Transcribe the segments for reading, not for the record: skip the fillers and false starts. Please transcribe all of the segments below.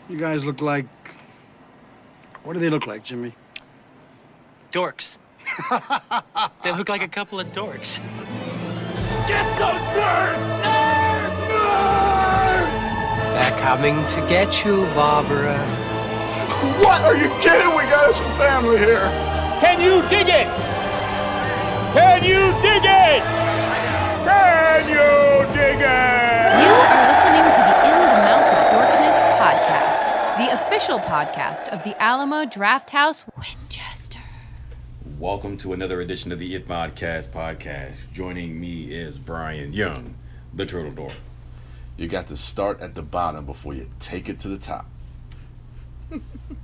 You guys look like... What do they look like, Jimmy? Dorks. They look like a couple of dorks. Get those birds! Nerds! Nerds! They're coming to get you, Barbara. What? Are you kidding? We got some family here. Can you dig it? Can you dig it? Can you dig it? You are listening to the In the Mouth of Dorkness podcast, the official podcast of the Alamo Drafthouse Winchester. Welcome to another edition of the REVIEWcast podcast. Joining me is Brian Young, the Turtle Dork. You got to start at the bottom before you take it to the top.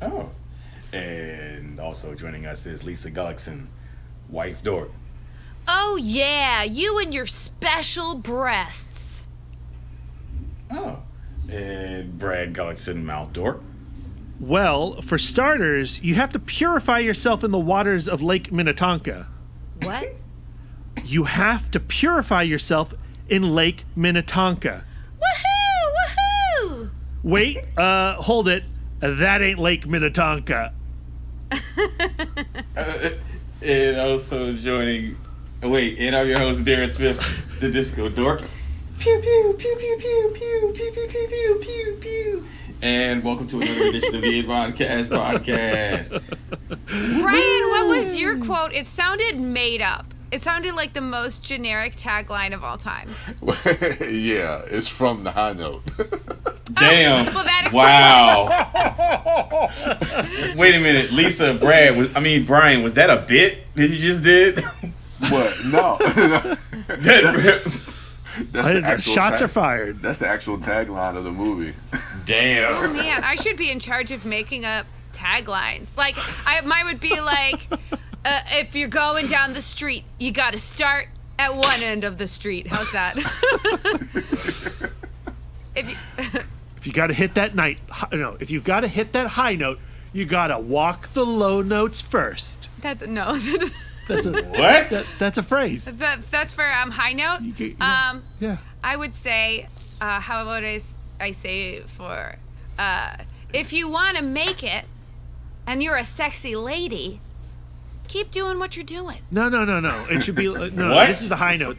Oh. And also joining us is Lisa Gullickson, wife Dork. Oh yeah, you and your special breasts. Oh. And Brad Gullickson, mouth Dork. Well, for starters, you have to purify yourself in the waters of Lake Minnetonka. What? You have to purify yourself in Lake Minnetonka. Woohoo! Woohoo! Wait, hold it. That ain't Lake Minnetonka. And also joining... and I'm your host, Darren Smith, the Disco Dork. Pew, pew, pew, pew, pew, pew, pew, pew, pew, pew, pew, pew. And welcome to another edition of the REVIEWcast podcast. Brian, what was your quote? It sounded made up. It sounded like the most generic tagline of all times. Yeah, it's from the High Note. Damn. Well, that Wow. Wait a minute, Lisa, Brian, was that a bit that you just did? What? No. That's the actual Shots are fired. That's the actual tagline of the movie. Damn. Oh man, I should be in charge of making up taglines. Like, mine would be like, if you're going down the street, you got to start at one end of the street. How's that? If you got to hit that if you got to hit that high note, you got to walk the low notes first. That's What? That's a phrase. That's for high note. Yeah. I would say, how about I say for, if you want to make it, and you're a sexy lady, keep doing what you're doing. No. It should be no. What? This is the high note.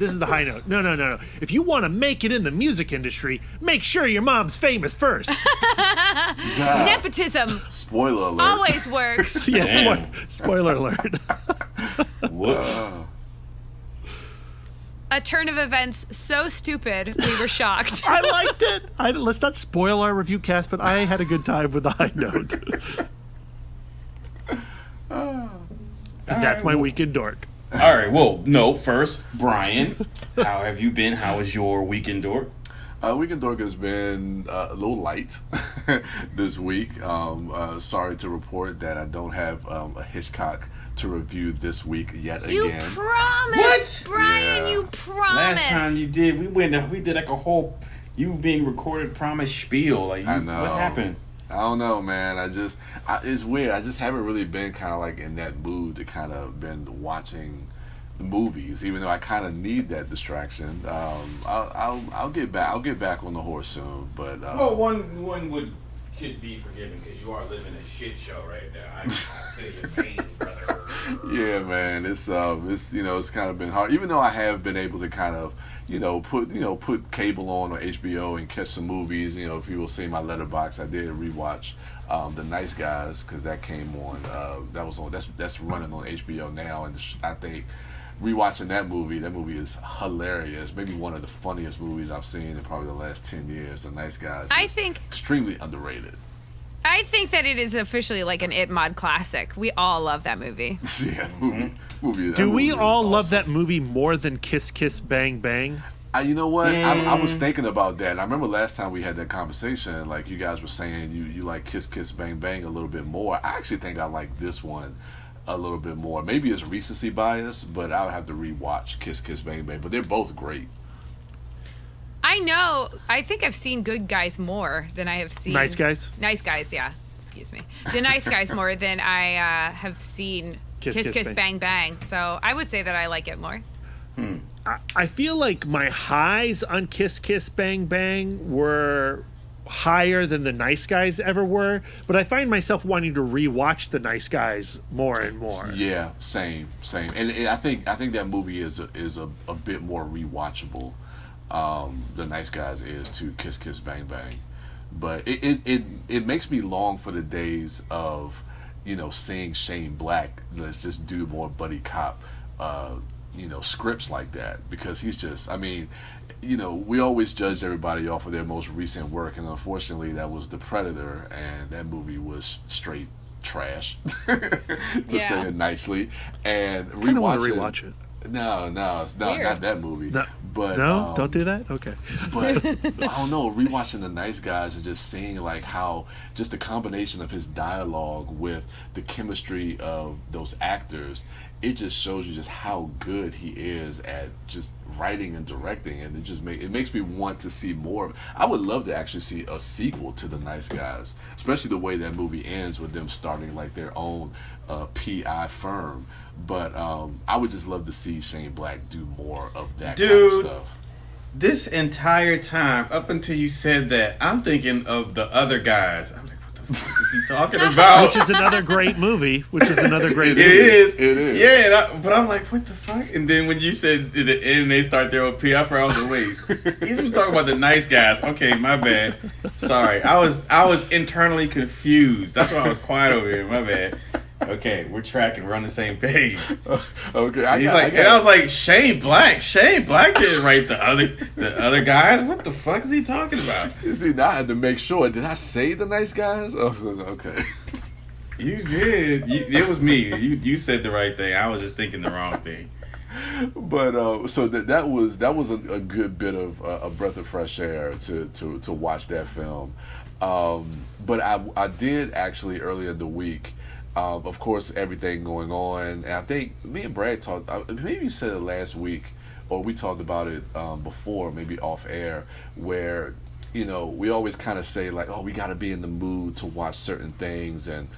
No. If you want to make it in the music industry, make sure your mom's famous first. Nepotism Spoiler alert. always works. Yeah. Spoiler alert. What? A turn of events so stupid we were shocked. I liked it. Let's not spoil our review cast, but I had a good time with the high note. And that's my weekend dork. All right, well, no, first, Brian, how have you been? How was your weekend dork? Weekend Dork has been a little light this week. Sorry to report that I don't have a Hitchcock to review this week yet You again. promised, What? Brian. Yeah. You promised. Last time you did, we did like a whole you being recorded promise spiel. Like, I know. What happened? I don't know, man. It's weird. I just haven't really been kind of like in that mood to kind of been watching movies, even though I kind of need that distraction. I'll get back. I'll get back on the horse soon. But Well, one could be forgiven because you are living a shit show right now. I feel your pain, brother. yeah, man, it's it's kind of been hard. Even though I have been able to kind of put cable on or HBO and catch some movies. If you will see my letterbox, I did rewatch The Nice Guys because that came on. That was on. That's running on HBO now, and I think rewatching that movie is hilarious. Maybe one of the funniest movies I've seen in probably the last 10 years. The Nice Guys. I think extremely underrated. I think that it is officially like an It Mod classic. We all love that movie. Yeah, movie. Do we all love awesome. that movie more than Kiss Kiss Bang Bang? You know what? I was thinking about that. I remember last time we had that conversation, like you guys were saying you like Kiss Kiss Bang Bang a little bit more. I actually think I like this one a little bit more. Maybe it's recency bias, but I would have to rewatch Kiss Kiss Bang Bang. But they're both great. I know. I think I've seen Good Guys more than I have seen Nice Guys? Nice Guys, yeah. Excuse me. The Nice Guys more than I have seen Kiss Kiss Kiss Kiss Bang Bang. So I would say that I like it more. I feel like my highs on Kiss Kiss Bang Bang were higher than The Nice Guys ever were, but I find myself wanting to rewatch The Nice Guys more and more. Yeah, same. And I think that movie is a bit more rewatchable. The Nice Guys is to Kiss Kiss Bang Bang, but it makes me long for the days of, you know, seeing Shane Black. Let's just do more buddy cop, you know, scripts like that, because he's just, I mean, you know, we always judge everybody off of their most recent work, and unfortunately that was The Predator, and that movie was straight trash, to say it nicely. And I kind of want to rewatch it. No, it's not that movie. No, but no, don't do that. Okay. But I don't know, rewatching The Nice Guys and just seeing like how just the combination of his dialogue with the chemistry of those actors, it just shows you just how good he is at just writing and directing, and it makes me want to see more. I would love to actually see a sequel to The Nice Guys, especially the way that movie ends with them starting like their own PI firm. But I would just love to see Shane Black do more of that kind of stuff. This entire time, up until you said that, I'm thinking of The Other Guys. I'm like, what the fuck is he talking about? Which is another great movie. It is. Yeah, but I'm like, what the fuck? And then when you said at the end they start their own PI firm, I was like, wait, he's been talking about The Nice Guys. Okay, my bad. Sorry, I was internally confused. That's why I was quiet over here. My bad. Okay, we're tracking. We're on the same page. Okay, And I was like, Shane Black didn't write the other guys. What the fuck is he talking about? You see, now I had to make sure. Did I say The Nice Guys? Oh, okay. You did. It was me. You said the right thing. I was just thinking the wrong thing. But so that was a good bit of a breath of fresh air to watch that film. But I did actually earlier in the week. Of course, everything going on, and I think me and Brad talked. Maybe you said it last week, or we talked about it before, maybe off air, where, you know, we always kind of say like, oh, we got to be in the mood to watch certain things, and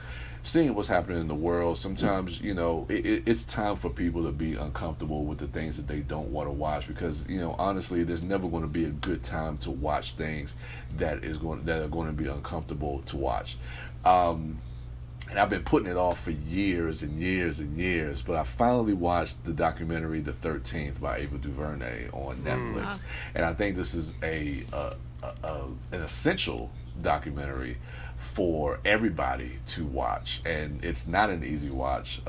seeing what's happening in the world. Sometimes, you know, it's time for people to be uncomfortable with the things that they don't want to watch, because, you know, honestly, there's never going to be a good time to watch things that are going to be uncomfortable to watch. And I've been putting it off for years and years and years, but I finally watched the documentary The 13th by Ava DuVernay on Netflix. And I think this is an essential documentary for everybody to watch. And it's not an easy watch,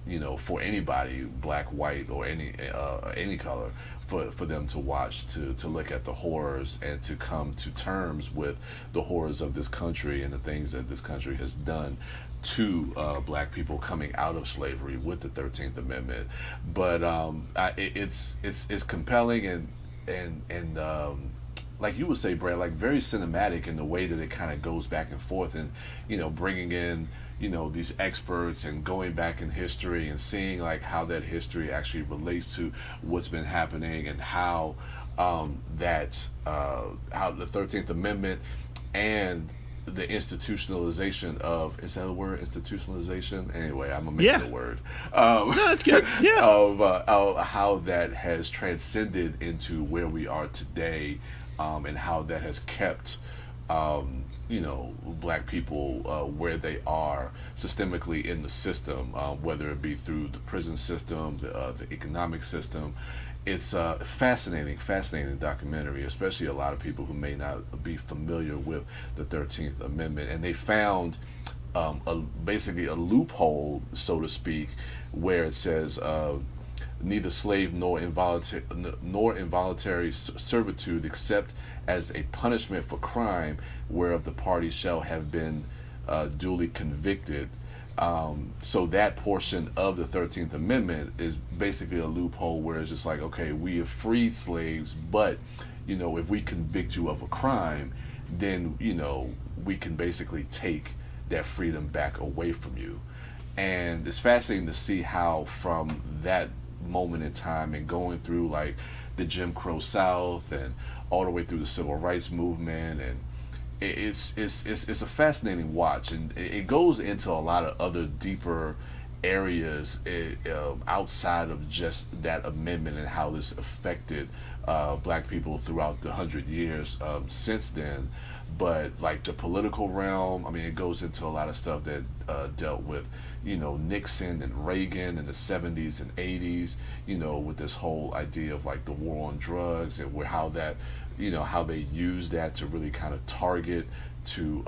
you know, for anybody, black, white, or any color, for them to watch, to look at the horrors and to come to terms with the horrors of this country and the things that this country has done to black people coming out of slavery with the 13th Amendment. But it's compelling and like you would say, Brad, like very cinematic in the way that it kind of goes back and forth, and, you know, bringing in, you know, these experts and going back in history and seeing like how that history actually relates to what's been happening, and how how the 13th Amendment and the institutionalization of, is that a word, institutionalization? Anyway, I'm gonna make it a word. No, that's good. Yeah. Of how that has transcended into where we are today, and how that has kept you know, black people where they are systemically in the system, whether it be through the prison system, the economic system. It's a fascinating documentary, especially a lot of people who may not be familiar with the 13th Amendment. And they found basically a loophole, so to speak, where it says neither slave nor involuntary servitude, except as a punishment for crime whereof the party shall have been duly convicted. So that portion of the 13th Amendment is basically a loophole where it's just like, okay, we have freed slaves, but, you know, if we convict you of a crime, then, you know, we can basically take that freedom back away from you. And it's fascinating to see how from that moment in time, and going through like the Jim Crow South and all the way through the Civil Rights Movement, and it's a fascinating watch, and it goes into a lot of other deeper areas outside of just that amendment and how this affected black people throughout the 100 years since then. But like the political realm, I mean, it goes into a lot of stuff that dealt with, you know, Nixon and Reagan in the 70s and 80s, you know, with this whole idea of like the war on drugs and where how that, you know, how they use that to really kind of target to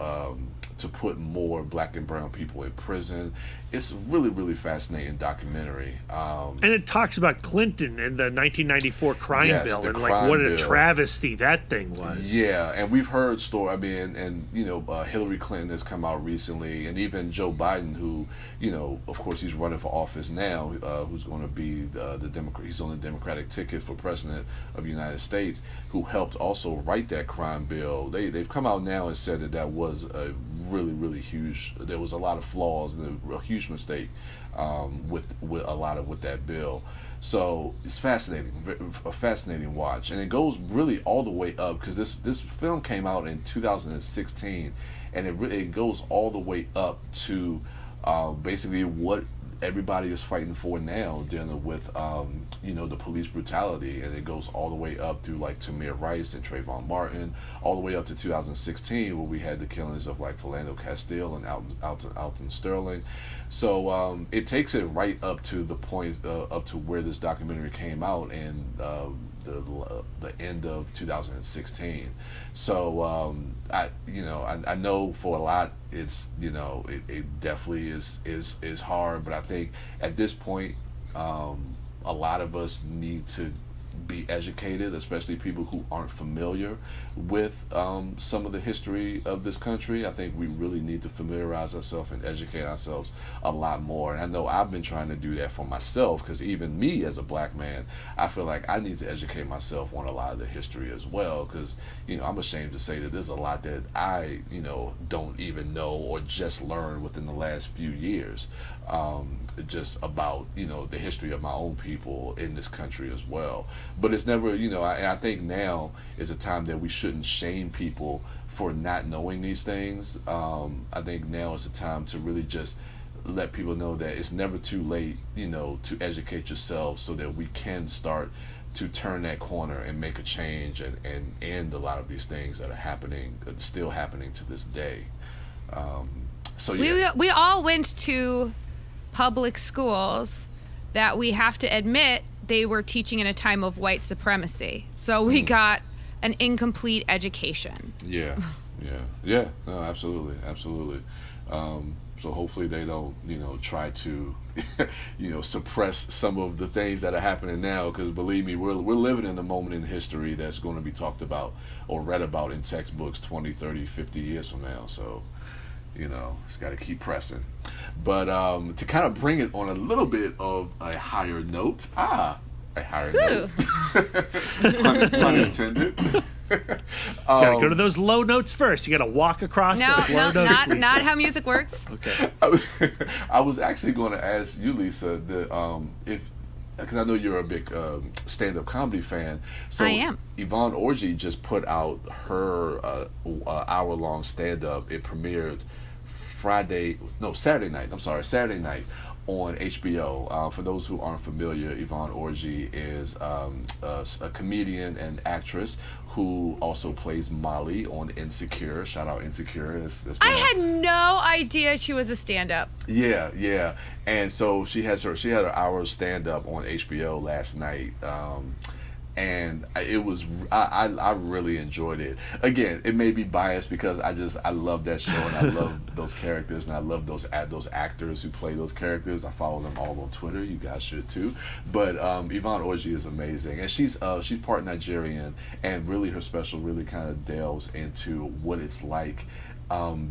put more black and brown people in prison. It's a really, really fascinating documentary. And it talks about Clinton and the 1994 crime Yes, bill the and like crime what a bill. travesty that thing was. Yeah, and we've heard story. I mean, and you know, Hillary Clinton has come out recently, and even Joe Biden, who, you know, of course, he's running for office now, who's going to be the Democrat. He's on the Democratic ticket for president of the United States, who helped also write that crime bill. They've come out now and said that that was a really, really huge. There was a lot of flaws and a huge mistake with that bill. So it's fascinating, a fascinating watch, and it goes really all the way up because this film came out in 2016, and it goes all the way up to basically what everybody is fighting for now, dealing with you know, the police brutality, and it goes all the way up through like Tamir Rice and Trayvon Martin, all the way up to 2016 where we had the killings of like Philando Castile and Alton Sterling. So it takes it right up to the point up to where this documentary came out in the end of 2016. So I know for a lot it's, you know, it definitely is hard, but I think at this point a lot of us need to be educated, especially people who aren't familiar with some of the history of this country. I think we really need to familiarize ourselves and educate ourselves a lot more. And I know I've been trying to do that for myself, because even me as a black man, I feel like I need to educate myself on a lot of the history as well, because, you know, I'm ashamed to say that there's a lot that I, you know, don't even know or just learned within the last few years, just about, you know, the history of my own people in this country as well. But it's never, you know, I think now is a time that we shouldn't shame people for not knowing these things. I think now is a time to really just let people know that it's never too late, you know, to educate yourself so that we can start to turn that corner and make a change and end a lot of these things that are happening, still happening to this day. So yeah. We all went to public schools that we have to admit they were teaching in a time of white supremacy. So we got an incomplete education. Yeah. No, absolutely. So hopefully they don't, you know, try to, you know, suppress some of the things that are happening now, because believe me, we're living in a moment in history that's going to be talked about or read about in textbooks 20, 30, 50 years from now. So, you know, it's got to keep pressing. But to kind of bring it on a little bit of a higher note, a higher note, pun intended. Gotta go to those low notes first. You gotta walk across those low notes. Not how music works. Okay. I was actually going to ask you, Lisa, if, because I know you're a big stand-up comedy fan. So I am. Yvonne Orji just put out her hour-long stand-up. It premiered Saturday night on HBO. For those who aren't familiar, Yvonne Orji is a comedian and actress who also plays Molly on Insecure. Shout out Insecure. I had no idea she was a stand-up. Yeah. And so she had her hour of stand-up on HBO last night. And it was, I really enjoyed it. Again, it may be biased because I love that show, and I love those characters, and I love those actors who play those characters. I follow them all on Twitter. You guys should too. But Yvonne Orji is amazing, and she's part Nigerian, and really her special really kind of delves into what it's like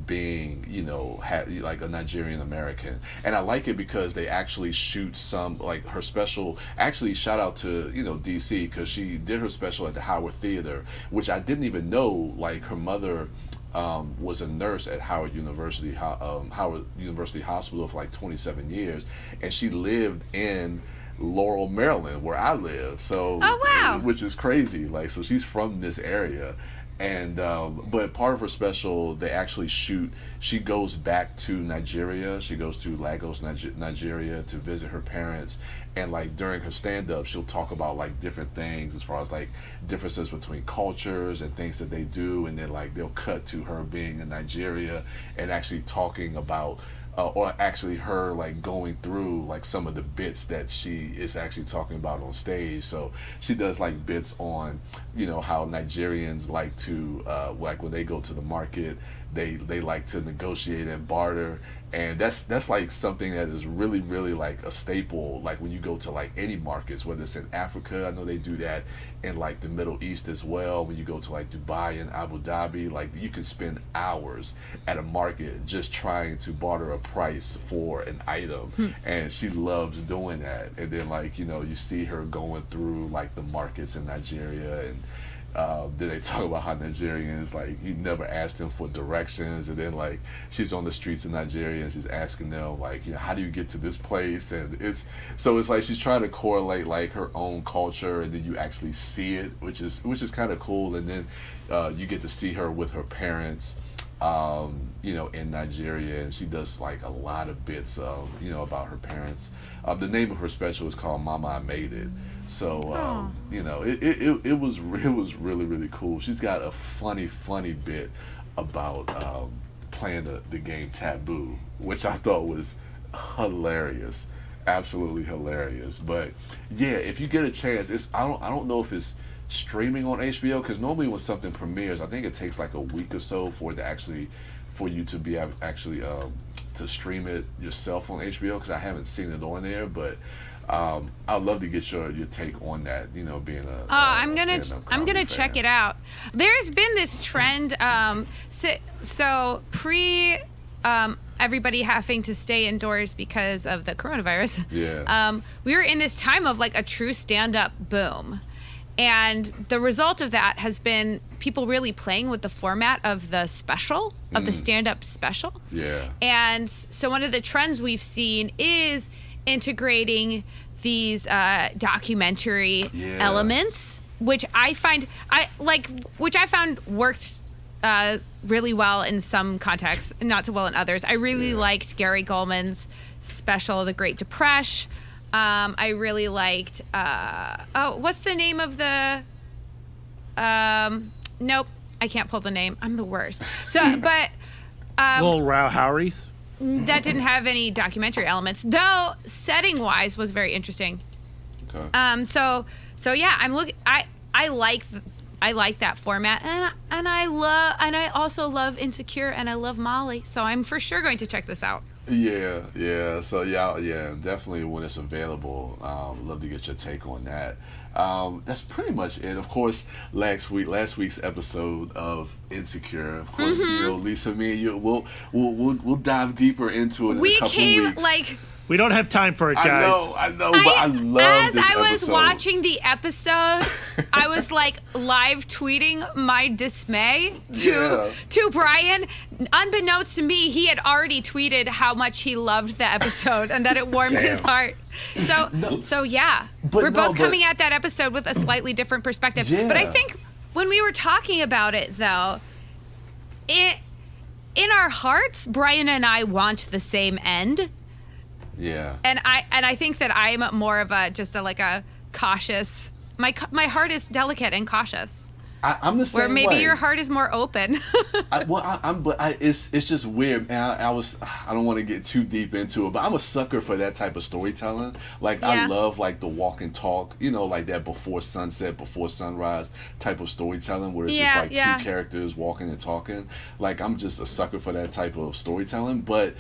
being, you know, like a Nigerian American. And I like it because they actually shoot some, like her special, actually shout out to, you know, DC, because she did her special at the Howard Theater, which I didn't even know, like her mother was a nurse at Howard University Hospital for like 27 years, and she lived in Laurel, Maryland, where I live. So, oh wow, which is crazy. Like, so she's from this area. And but part of her special, they actually shoot. She goes back to Nigeria. She goes to Lagos, Nigeria, to visit her parents. And like during her stand-up, she'll talk about like different things as far as like differences between cultures and things that they do. And then like they'll cut to her being in Nigeria and actually talking about. Or actually her like going through like some of the bits that she is actually talking about on stage. So she does like bits on, you know, how Nigerians like to like when they go to the market, they like to negotiate and barter. And that's like something that is really, really like a staple, like when you go to like any markets, whether it's in Africa, I know they do that, in like the Middle East as well. When you go to like Dubai and Abu Dhabi, like you can spend hours at a market just trying to barter a price for an item. And she loves doing that. And then like, you know, you see her going through like the markets in Nigeria, and then they talk about how Nigerians, like, you never asked them for directions, and then like she's on the streets of Nigeria and she's asking them like, you know, how do you get to this place? And it's like she's trying to correlate like her own culture, and then you actually see it, which is kind of cool. And then you get to see her with her parents, you know, in Nigeria, and she does like a lot of bits you know, about her parents. The name of her special is called Mama, I Made It. So you know, it was really, really cool. She's got a funny bit about playing the game Taboo, which I thought was hilarious, absolutely hilarious. But yeah, if you get a chance, I don't know if it's streaming on HBO, because normally when something premieres, I think it takes like a week or so for you to be actually to stream it yourself on HBO, because I haven't seen it on there. But I'd love to get your take on that, you know, being I'm gonna check it out. There's been this trend, so pre everybody having to stay indoors because of the coronavirus. Yeah. We were in this time of like a true stand-up boom. And the result of that has been people really playing with the format of the special, of the stand-up special. Yeah. And so one of the trends we've seen is integrating these documentary elements, which I found worked really well in some contexts, not so well in others. I really liked Gary Goldman's special, The Great Depression. I really liked, what's the name of the, nope, I can't pull the name. I'm the worst. So, but, Little Howry's. that didn't have any documentary elements, though setting wise was very interesting. Okay. So yeah, I like that format, and I also love Insecure, and I love Molly, so I'm for sure going to check this out. Yeah. So yeah, definitely when it's available. Love to get your take on that. That's pretty much it. Of course, last week's episode of Insecure. Of course, you know, Lisa, me and you, we'll dive deeper into it in a couple weeks. We don't have time for it, guys. I know, but I love this episode. As I was watching the episode, I was like live tweeting my dismay to Brian. Unbeknownst to me, he had already tweeted how much he loved the episode and that it warmed his heart. So yeah, we're both coming at that episode with a slightly different perspective. Yeah. But I think when we were talking about it, though, in our hearts, Brian and I want the same end. Yeah. And I think that I'm more of a cautious. My heart is delicate and cautious. I'm the same way. Where maybe way. your heart is more open. It's just weird, man. I don't want to get too deep into it, but I'm a sucker for that type of storytelling. Like I love like the walk and talk, you know, like that before sunset, before sunrise type of storytelling, where it's just like two characters walking and talking. Like I'm just a sucker for that type of storytelling, but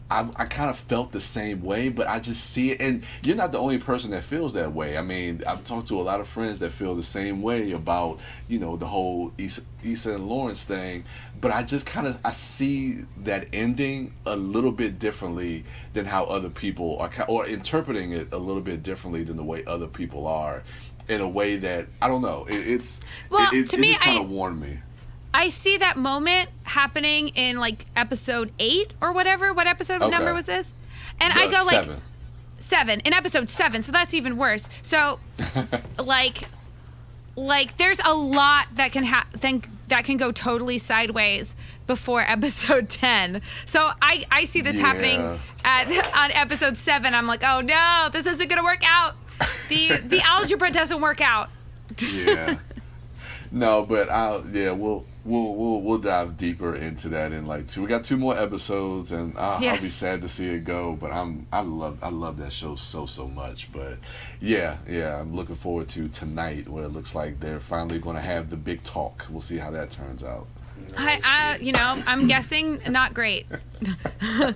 I kind of felt the same way, but I just see it, and you're not the only person that feels that way. I mean, I've talked to a lot of friends that feel the same way about, you know, the whole Issa and Lawrence thing, but I just I see that ending a little bit differently than how other people are, or interpreting it a little bit differently than the way other people are, in a way that, I don't know, it just kind of warned me. I see that moment happening in like episode 8 or whatever. What episode number was this? And I go like 7 in episode 7. So that's even worse. So like there's a lot that can that can go totally sideways before episode 10. So I see this happening on episode 7. I'm like, oh no, this isn't gonna work out. The algebra doesn't work out. Yeah. No, but we'll dive deeper into that in like 2. We got 2 more episodes, and I'll be sad to see it go. But I love that show so much. But yeah, I'm looking forward to tonight, where it looks like they're finally going to have the big talk. We'll see how that turns out. I'm guessing not great. Oh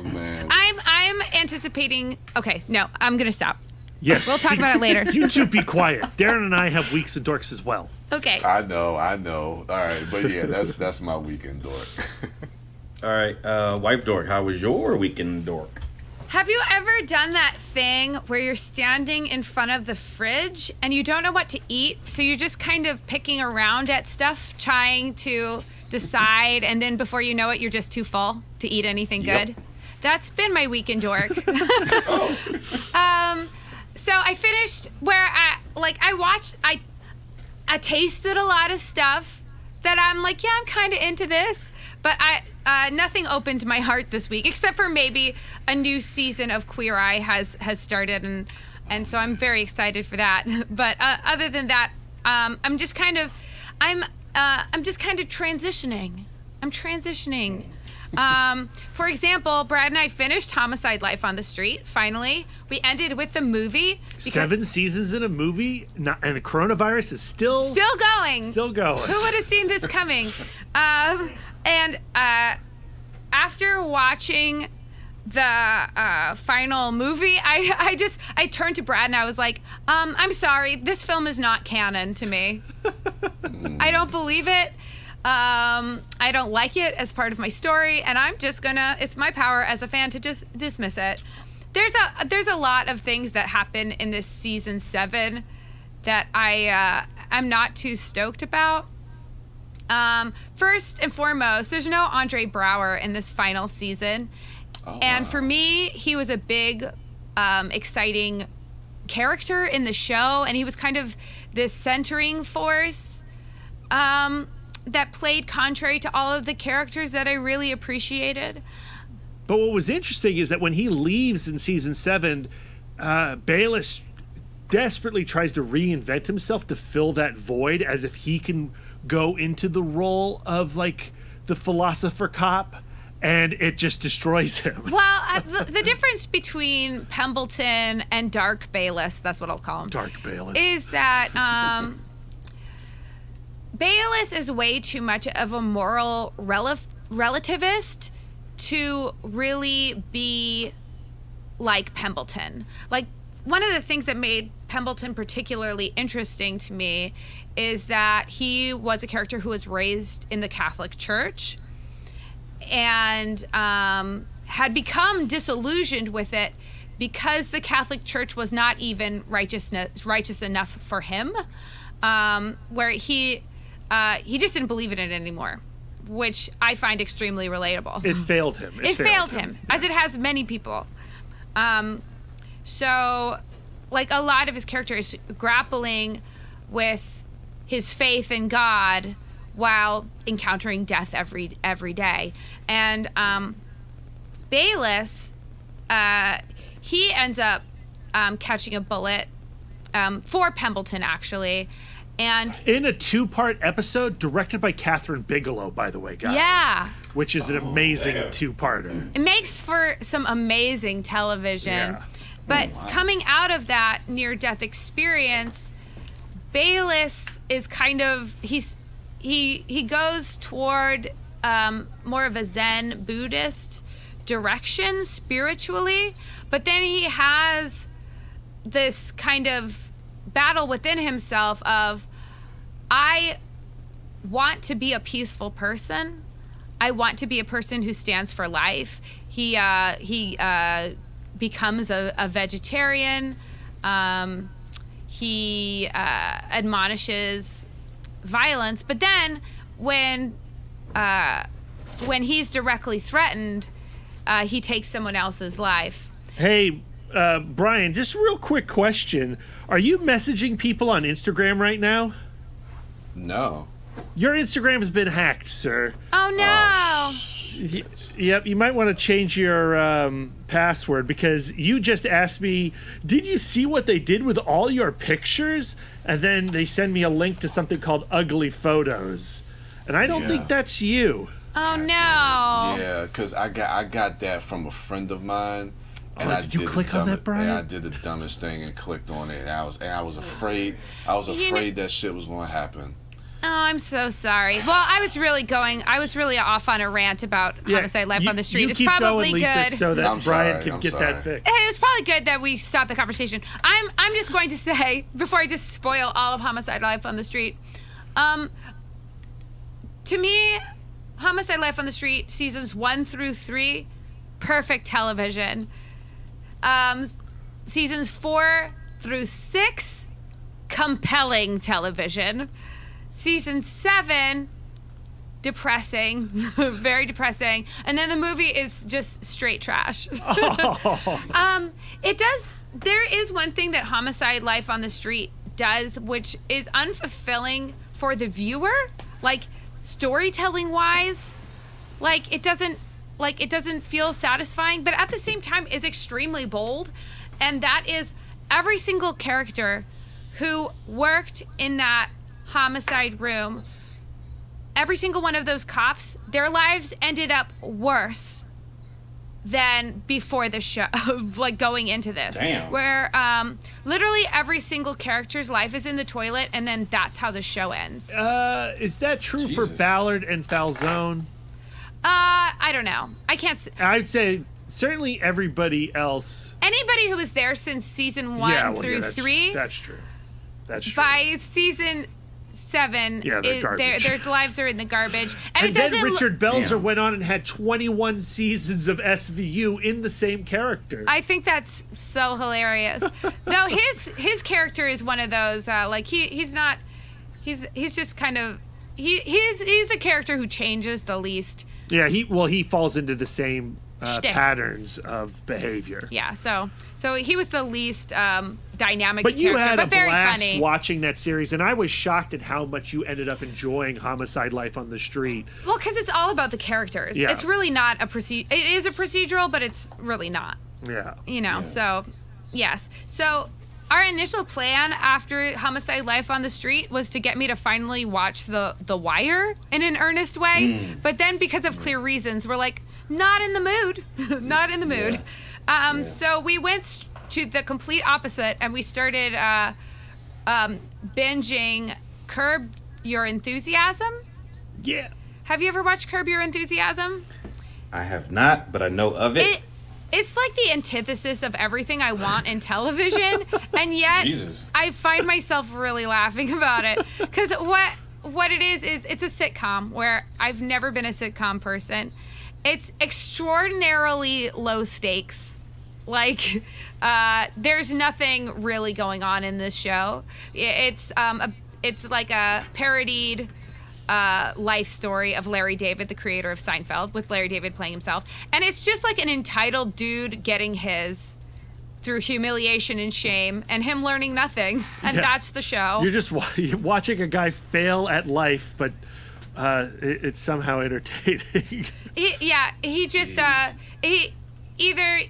man. I'm anticipating. Okay, no, I'm gonna stop. Yes. We'll talk about it later. You two be quiet. Darren and I have weeks of dorks as well. Okay. I know. All right, but yeah, that's my weekend dork. All right, wife dork, how was your weekend dork? Have you ever done that thing where you're standing in front of the fridge and you don't know what to eat, so you're just kind of picking around at stuff, trying to decide, and then before you know it, you're just too full to eat anything good? Yep. That's been my weekend dork. So I finished where I tasted a lot of stuff that I'm like, yeah, I'm kind of into this, but nothing opened my heart this week, except for maybe a new season of Queer Eye has started, and so I'm very excited for that. But other than that, I'm just kind of transitioning. I'm transitioning. For example, Brad and I finished Homicide: Life on the Street. Finally, we ended with the movie. 7 seasons in a movie, and the coronavirus is still going. Still going. Who would have seen this coming? And after watching the final movie, I turned to Brad and I was like, I'm sorry, this film is not canon to me. I don't believe it. I don't like it as part of my story, and I'm just gonna, it's my power as a fan to just dismiss it. There's a lot of things that happen in this season 7 that I'm not too stoked about. First and foremost, there's no Andre Braugher in this final season. And for me, he was a big, exciting character in the show, and he was kind of this centering force that played contrary to all of the characters that I really appreciated. But what was interesting is that when he leaves in season 7, Bayless desperately tries to reinvent himself to fill that void, as if he can go into the role of like the philosopher cop, and it just destroys him. Well, the difference between Pembleton and Dark Bayless, that's what I'll call him, Dark Bayless, is that Bayless is way too much of a moral relativist to really be like Pembleton. Like, one of the things that made Pembleton particularly interesting to me is that he was a character who was raised in the Catholic Church and had become disillusioned with it because the Catholic Church was not even righteous enough for him, where he just didn't believe in it anymore, which I find extremely relatable. It failed him. It failed him, as it has many people. So, like, a lot of his character is grappling with his faith in God while encountering death every day. And Bayless, he ends up catching a bullet for Pembleton, actually. And in a 2-part episode directed by Catherine Bigelow, by the way, guys. Yeah. Which is an amazing 2-parter. It makes for some amazing television. Yeah. But coming out of that near-death experience, Bayless is kind of, he goes toward more of a Zen Buddhist direction spiritually, but then he has this kind of battle within himself of, I want to be a peaceful person. I want to be a person who stands for life. He becomes a vegetarian. He admonishes violence, but then when he's directly threatened, he takes someone else's life. Hey, Brian, just a real quick question. Are you messaging people on Instagram right now? No. Your Instagram has been hacked, sir. Oh no. Yep, you might want to change your password because you just asked me, did you see what they did with all your pictures? And then they send me a link to something called Ugly Photos. And I don't think that's you. Oh no. Yeah, because I got that from a friend of mine. And did you click on that, Brian? And I did the dumbest thing and clicked on it. And I was afraid. That shit was going to happen. Oh, I'm so sorry. Well, I was really off on a rant about homicide life on the street. It's probably going, Lisa, good. so that Brian can get that fixed. It was probably good that we stopped the conversation. I'm just going to say, before I just spoil all of homicide life on the street, to me, homicide life on the street, seasons 1 through 3, perfect television. Seasons 4 through 6, compelling television. Season 7, depressing, very depressing. And then the movie is just straight trash. There is one thing that homicide life on the street does, which is unfulfilling for the viewer, like storytelling wise. Like it doesn't feel satisfying, but at the same time is extremely bold. And that is every single character who worked in that homicide room, every single one of those cops, their lives ended up worse than before the show, like going into this. Damn. Where literally every single character's life is in the toilet, and then that's how the show ends. Is that true for Ballard and Falzone? I don't know. I can't. I'd say certainly everybody else. Anybody who was there since season 1 through 3. That's true. That's true. By season 7, their lives are in the garbage. And then Richard Belzer went on and had 21 seasons of SVU in the same character. I think that's so hilarious. Though his character is one of those he's just kind of he's a character who changes the least. Yeah, he falls into the same patterns of behavior. Yeah, so he was the least dynamic but you character, had but a very blast funny. Watching that series, and I was shocked at how much you ended up enjoying Homicide Life on the Street. Well, because it's all about the characters. Yeah. It's really not a it is a procedural, but it's really not. Yeah. So yes. So our initial plan after Homicide Life on the Street was to get me to finally watch The Wire in an earnest way. But then because of clear reasons, we're like, not in the mood. Not in the mood. So we went to the complete opposite, and we started binging Curb Your Enthusiasm. Yeah. Have you ever watched Curb Your Enthusiasm? I have not, but I know of it. It's like the antithesis of everything I want in television, and yet I find myself really laughing about it. Because what it is it's a sitcom where I've never been a sitcom person. It's extraordinarily low stakes. Like, there's nothing really going on in this show. It's like a parodied life story of Larry David, the creator of Seinfeld, with Larry David playing himself. And it's just like an entitled dude getting his through humiliation and shame and him learning nothing. And that's the show. You're just watching a guy fail at life, but it's somehow entertaining.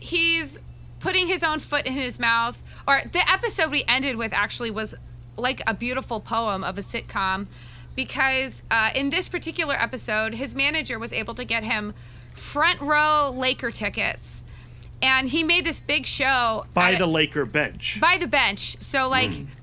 He's putting his own foot in his mouth, or the episode we ended with actually was like a beautiful poem of a sitcom, because in this particular episode, his manager was able to get him front row Laker tickets, and he made this big show by the Laker bench. By the bench. So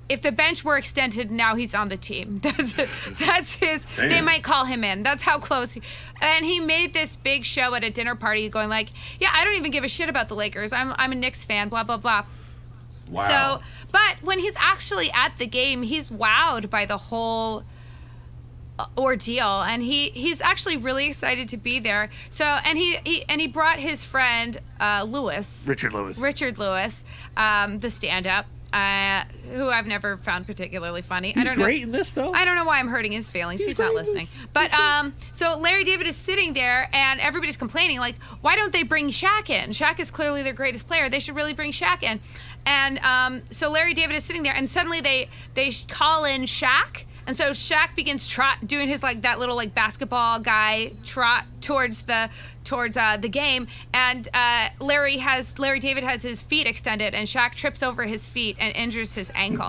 if the bench were extended, now he's on the team. That's his. Damn. They might call him in. That's how close. And he made this big show at a dinner party, going like, "Yeah, I don't even give a shit about the Lakers. I'm a Knicks fan. Blah blah blah." Wow. So, but when he's actually at the game, he's wowed by the whole ordeal, and he's actually really excited to be there. So, and he brought his friend Richard Lewis, the stand-up. Who I've never found particularly funny. He's great in this, though. I don't know why I'm hurting his feelings. He's not listening. But so Larry David is sitting there, and everybody's complaining, like, why don't they bring Shaq in? Shaq is clearly their greatest player. They should really bring Shaq in. And so Larry David is sitting there, and suddenly they call in Shaq, And so Shaq begins doing his like that little like basketball guy trot towards the game, and Larry David has his feet extended, and Shaq trips over his feet and injures his ankle.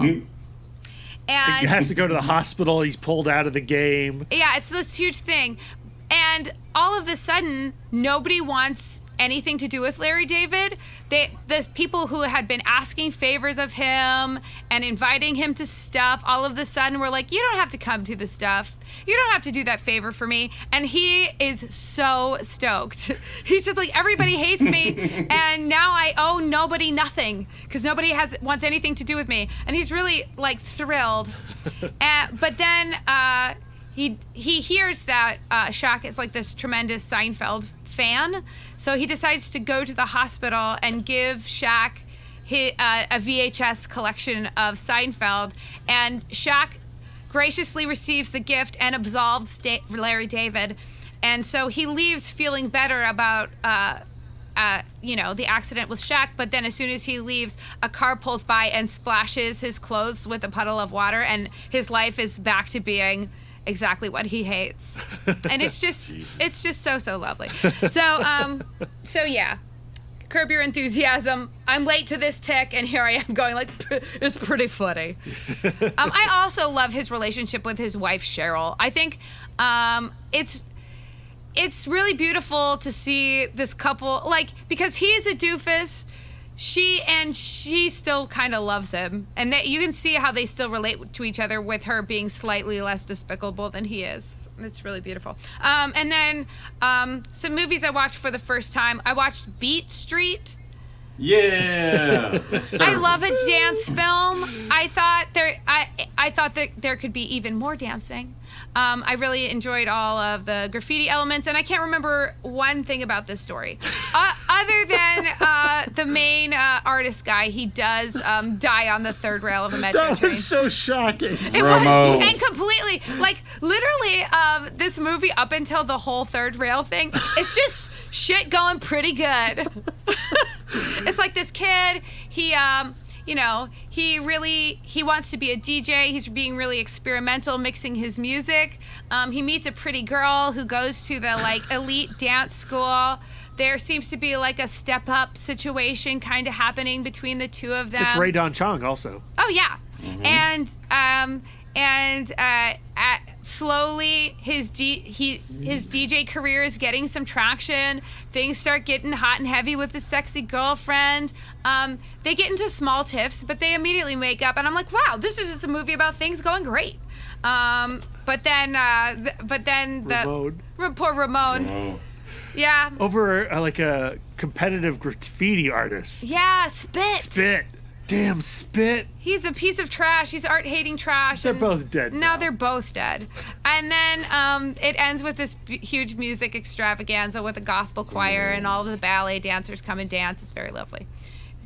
And he has to go to the hospital. He's pulled out of the game. Yeah, it's this huge thing. And all of a sudden, nobody wants anything to do with Larry David. The people who had been asking favors of him and inviting him to stuff, all of a sudden were like, you don't have to come to the stuff. You don't have to do that favor for me. And he is so stoked. He's just like, everybody hates me, and now I owe nobody nothing because nobody wants anything to do with me. And he's really like thrilled. But then he hears that Shaq is like this tremendous Seinfeld fan, so he decides to go to the hospital and give Shaq a VHS collection of Seinfeld, and Shaq graciously receives the gift and absolves Larry David, and so he leaves feeling better about the accident with Shaq. But then as soon as he leaves, a car pulls by and splashes his clothes with a puddle of water, and his life is back to being exactly what he hates. And it's just so lovely. So yeah, Curb Your Enthusiasm. I'm late to this tick, and here I am going like, it's pretty funny. I also love his relationship with his wife Cheryl. I think it's really beautiful to see this couple, like, because he is a doofus. She still kind of loves him, and you can see how they still relate to each other with her being slightly less despicable than he is. It's really beautiful. And then some movies I watched for the first time. I watched Beat Street. Yeah. I love a dance film. I thought that there could be even more dancing. I really enjoyed all of the graffiti elements, and I can't remember one thing about this story. Other than the main artist guy, he does die on the third rail of a metro That train. was so shocking. It was, and completely, like, literally, this movie, up until the whole third rail thing, it's just shit going pretty good. It's like this kid, he wants to be a DJ. He's being really experimental, mixing his music. He meets a pretty girl who goes to the like elite dance school. There seems to be like a step-up situation kind of happening between the two of them. It's Ray Don Chong also. Oh yeah, and slowly his DJ career is getting some traction. Things start getting hot and heavy with his sexy girlfriend. They get into small tiffs, but they immediately make up. And I'm like, wow, this is just a movie about things going great. But then Ramon. Poor Ramon. Oh. Yeah. Over like a competitive graffiti artist. Yeah, Spit. Damn, Spit. He's a piece of trash. He's art-hating trash. They're both dead now. They're both dead. And then it ends with this huge music extravaganza with a gospel choir and all of the ballet dancers come and dance. It's very lovely.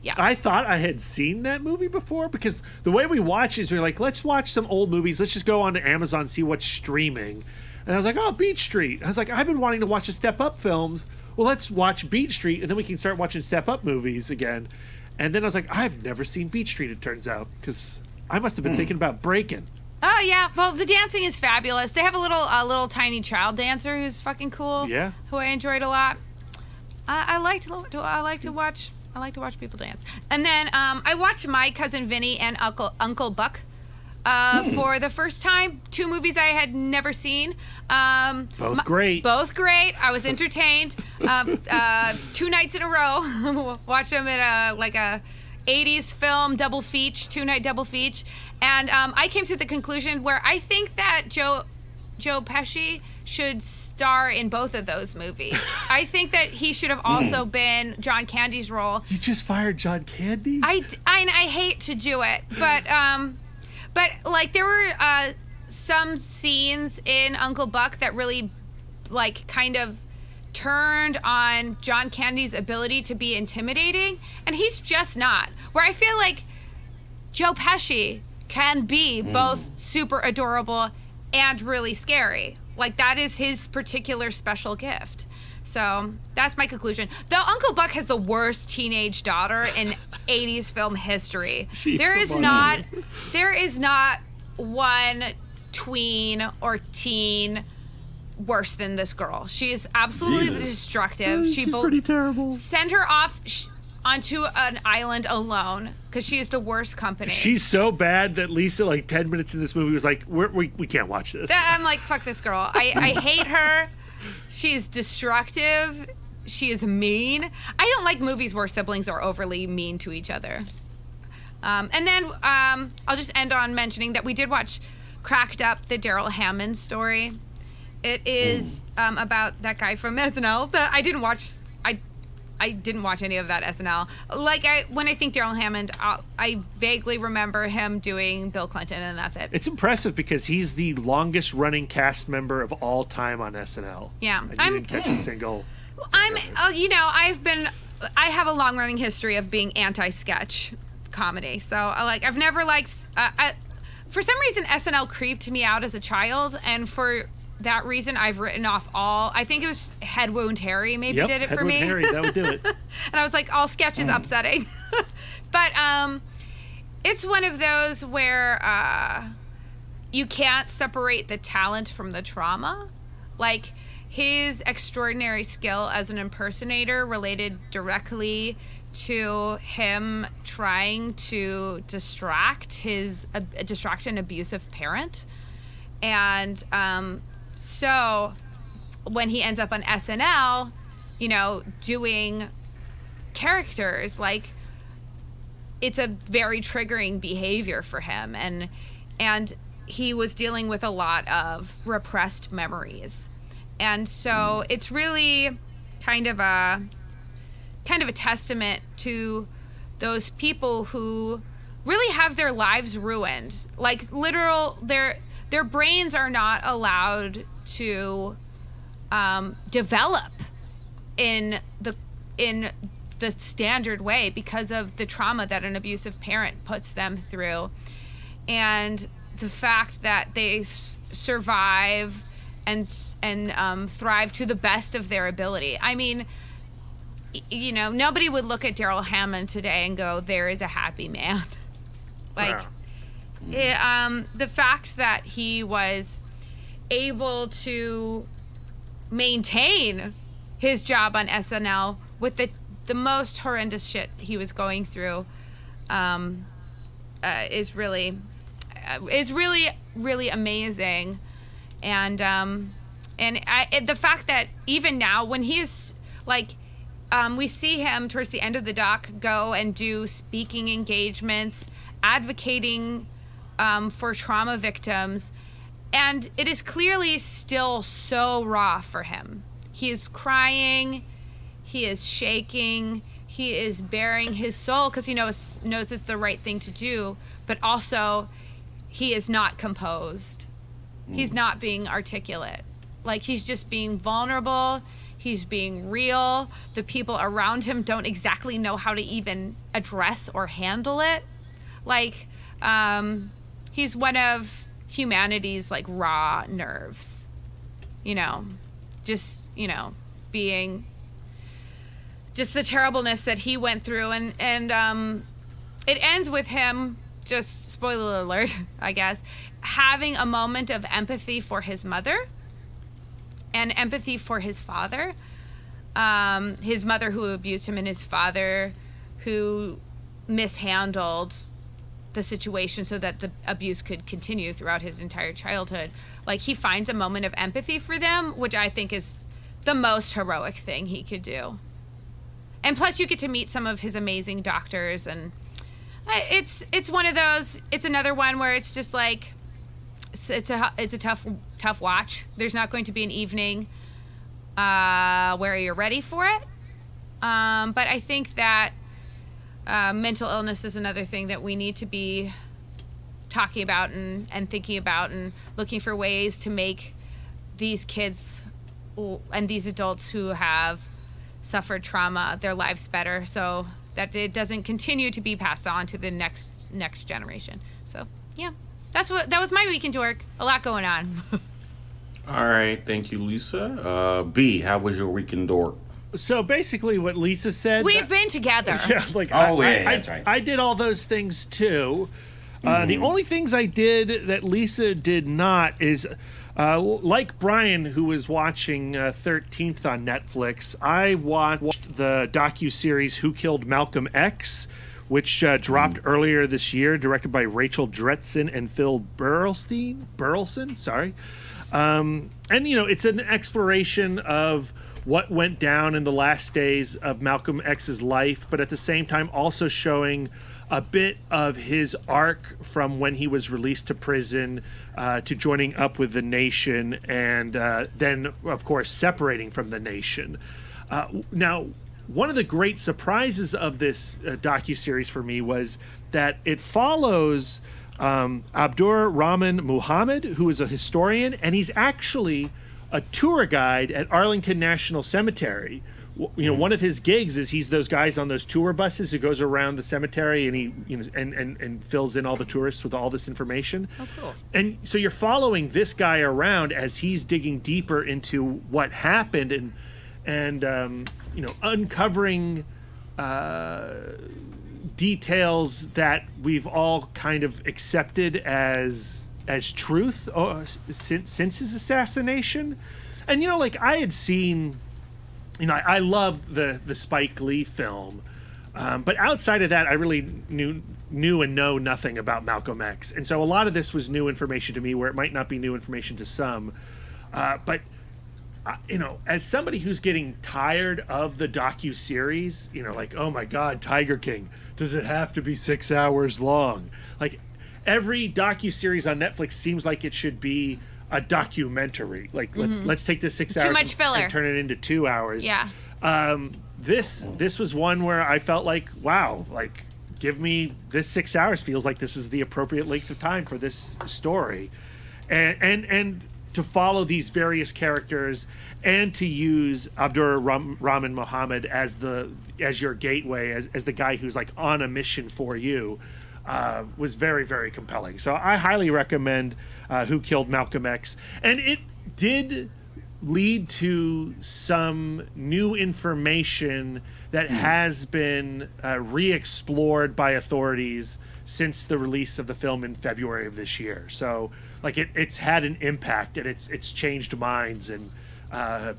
Yeah. I thought I had seen that movie before, because the way we watch is we're like, let's watch some old movies. Let's just go on to Amazon, see what's streaming. And I was like, oh, Beat Street. I was like, I've been wanting to watch the Step Up films. Well, let's watch Beat Street, and then we can start watching Step Up movies again. And then I was like, I've never seen Beat Street, it turns out, because I must have been thinking about breaking. Oh, yeah. Well, the dancing is fabulous. They have a little tiny child dancer who's fucking cool. Yeah. Who I enjoyed a lot. I like to watch people dance. And then I watched My Cousin Vinny and Uncle Buck for the first time. 2 movies I had never seen. Both great. Both great. I was entertained. 2 nights in a row. Watched them in a 80s film double feature, 2-night double feature. And I came to the conclusion where I think that Joe Pesci should star in both of those movies. I think that he should have also been John Candy's role. You just fired John Candy? I hate to do it, but like there were some scenes in Uncle Buck that really like kind of turned on John Candy's ability to be intimidating, and he's just not. Where I feel like Joe Pesci can be both super adorable and really scary. Like that is his particular special gift. So that's my conclusion. Though Uncle Buck has the worst teenage daughter in 80s film history. There is not one tween or teen worse than this girl. She is absolutely destructive. She's pretty terrible. Send her off onto an island alone because she is the worst company. She's so bad that Lisa, like 10 minutes in this movie, was like, we can't watch this. I'm like, fuck this girl. I hate her. She's destructive. She is mean. I don't like movies where siblings are overly mean to each other. And then I'll just end on mentioning that we did watch Cracked Up, the Daryl Hammond story. It is about that guy from SNL that I didn't watch. I didn't watch any of that SNL. Like, when I think Daryl Hammond, I vaguely remember him doing Bill Clinton, and that's it. It's impressive because he's the longest running cast member of all time on SNL. Yeah. I didn't catch a single. I have a long running history of being anti-sketch comedy. So, I've never liked, for some reason, SNL creeped me out as a child, and for that reason, I've written off I think it was Head Wound Harry maybe did it for me. Head Wound Harry, that would do it. And I was like, all sketch is upsetting. But it's one of those where you can't separate the talent from the trauma. Like, his extraordinary skill as an impersonator related directly to him trying to distract an abusive parent. And so when he ends up on SNL, doing characters, like, it's a very triggering behavior for him. And he was dealing with a lot of repressed memories. And so it's really kind of a testament to those people who really have their lives ruined. Like, their brains are not allowed to develop in the standard way because of the trauma that an abusive parent puts them through, and the fact that they survive and thrive to the best of their ability. I mean, nobody would look at Daryl Hammond today and go, "There is a happy man." Like. Yeah. The fact that he was able to maintain his job on SNL with the most horrendous shit he was going through is really amazing. And the fact that even now, when he is like, we see him towards the end of the doc go and do speaking engagements, advocating for trauma victims, and it is clearly still so raw for him. He is crying, he is shaking, he is bearing his soul because he knows it's the right thing to do, but also he is not composed. He's not being articulate. Like, he's just being vulnerable, he's being real. The people around him don't exactly know how to even address or handle it. Like, he's one of humanity's, like, raw nerves, being just the terribleness that he went through. And it ends with him, just spoiler alert, I guess, having a moment of empathy for his mother and empathy for his father, his mother who abused him and his father who mishandled the situation so that the abuse could continue throughout his entire childhood. Like, he finds a moment of empathy for them, which I think is the most heroic thing he could do. And plus, you get to meet some of his amazing doctors, and it's one of those. It's another one where it's just like it's a tough watch. There's not going to be an evening where you're ready for it. But I think that mental illness is another thing that we need to be talking about and thinking about and looking for ways to make these kids and these adults who have suffered trauma, their lives better, so that it doesn't continue to be passed on to the next generation. So yeah, that was my week in Dork. A lot going on. All right, thank you, Lisa. B, how was your week in Dork? So basically, what Lisa said. We've been together. Yeah, like that's right. I did all those things too. The only things I did that Lisa did not is, like Brian, who was watching 13th on Netflix, I watched the docuseries Who Killed Malcolm X, which dropped earlier this year, directed by Rachel Dretson and Phil Burleson. Sorry. And, it's an exploration of what went down in the last days of Malcolm X's life, but at the same time also showing a bit of his arc from when he was released to prison to joining up with the Nation and then, of course, separating from the Nation. Now, one of the great surprises of this docuseries for me was that it follows Abdur Rahman Muhammad, who is a historian, and he's actually a tour guide at Arlington National Cemetery. One of his gigs is he's those guys on those tour buses who goes around the cemetery and he and fills in all the tourists with all this information. Oh, cool. And so you're following this guy around as he's digging deeper into what happened and uncovering details that we've all kind of accepted as truth since his assassination. And I had seen, I love the Spike Lee film, but outside of that, I really knew and know nothing about Malcolm X, and so a lot of this was new information to me, where it might not be new information to some. But as somebody who's getting tired of the docu-series, oh my God, Tiger King, does it have to be 6 hours long? Like, every docu-series on Netflix seems like it should be a documentary. Like, let's take this 6 hours Too much filler and turn it into 2 hours. Yeah. This was one where I felt like, wow, like, give me this 6 hours. Feels like this is the appropriate length of time for this story, and to follow these various characters and to use Abdur Rahman Muhammad as your gateway, as the guy who's like on a mission for you, was very, very compelling. So I highly recommend Who Killed Malcolm X. And it did lead to some new information that has been re-explored by authorities since the release of the film in February of this year. So like it's had an impact, and it's changed minds and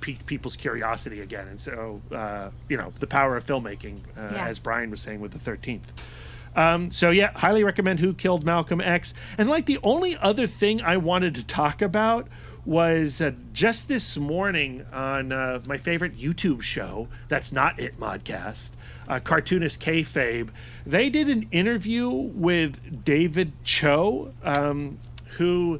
piqued people's curiosity again. And so, the power of filmmaking, as Brian was saying with the 13th. So yeah, highly recommend Who Killed Malcolm X. And like the only other thing I wanted to talk about was just this morning on my favorite YouTube show, that's not It Modcast, Cartoonist Kayfabe. They did an interview with David Choe, who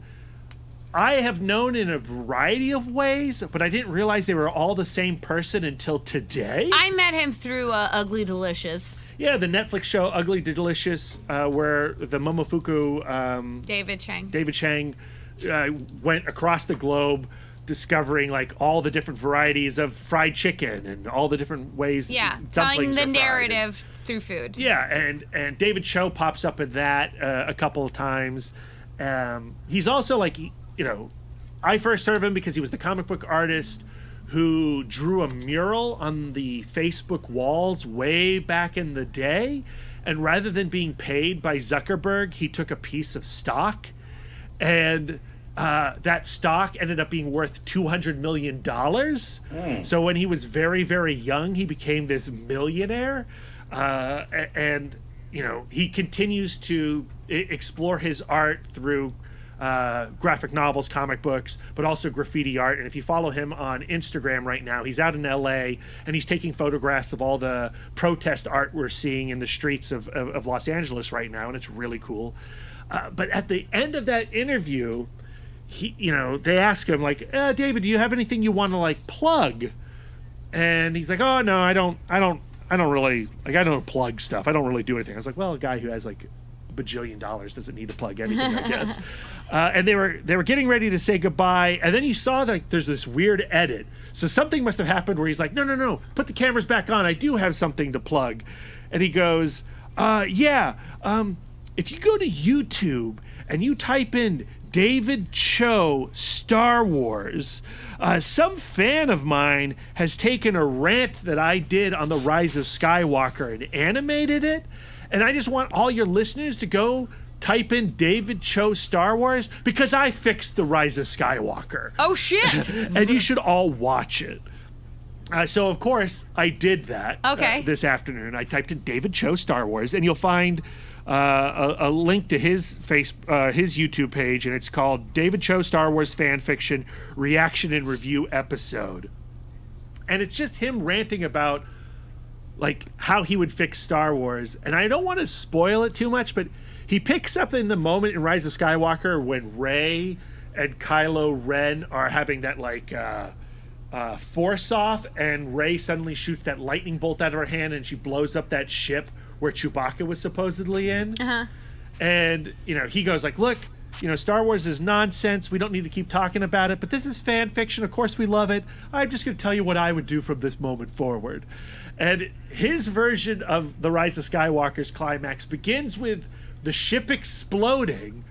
I have known in a variety of ways, but I didn't realize they were all the same person until today. I met him through Ugly Delicious. Yeah, the Netflix show Ugly Delicious, where the Momofuku David Chang went across the globe discovering like all the different varieties of fried chicken and all the different ways telling the narrative through food. Yeah, and David Choe pops up in that a couple of times. He's also like, I first heard of him because he was the comic book artist who drew a mural on the Facebook walls way back in the day, and rather than being paid by Zuckerberg, he took a piece of stock, and that stock ended up being worth $200 million. So when he was very, very young, he became this millionaire, and he continues to explore his art through graphic novels, comic books, but also graffiti art. And if you follow him on Instagram right now, he's out in LA and he's taking photographs of all the protest art we're seeing in the streets of Los Angeles right now, and it's really cool. But at the end of that interview, they ask him like, David, do you have anything you want to like plug? And he's like, oh no, I don't really, like, I don't plug stuff. I don't really do anything. I was like, well, a guy who has like $1 bajillion doesn't need to plug anything, I guess. And they were getting ready to say goodbye, and then you saw that there's this weird edit. So something must have happened where he's like, no, put the cameras back on. I do have something to plug. And he goes, if you go to YouTube and you type in David Choe Star Wars, some fan of mine has taken a rant that I did on the Rise of Skywalker and animated it, and I just want all your listeners to go type in David Choe Star Wars because I fixed The Rise of Skywalker. Oh, shit. And you should all watch it. So, of course, I did that this afternoon. I typed in David Choe Star Wars, and you'll find a link to his YouTube page, and it's called David Choe Star Wars Fan Fiction Reaction and Review Episode. And it's just him ranting about like how he would fix Star Wars. And I don't want to spoil it too much, but he picks up in the moment in Rise of Skywalker when Rey and Kylo Ren are having that like force off, and Rey suddenly shoots that lightning bolt out of her hand and she blows up that ship where Chewbacca was supposedly in. And, you know, he goes like, look, you know, Star Wars is nonsense. We don't need to keep talking about it, but this is fan fiction. Of course we love it. I'm just going to tell you what I would do from this moment forward. And his version of The Rise of Skywalker's climax begins with the ship exploding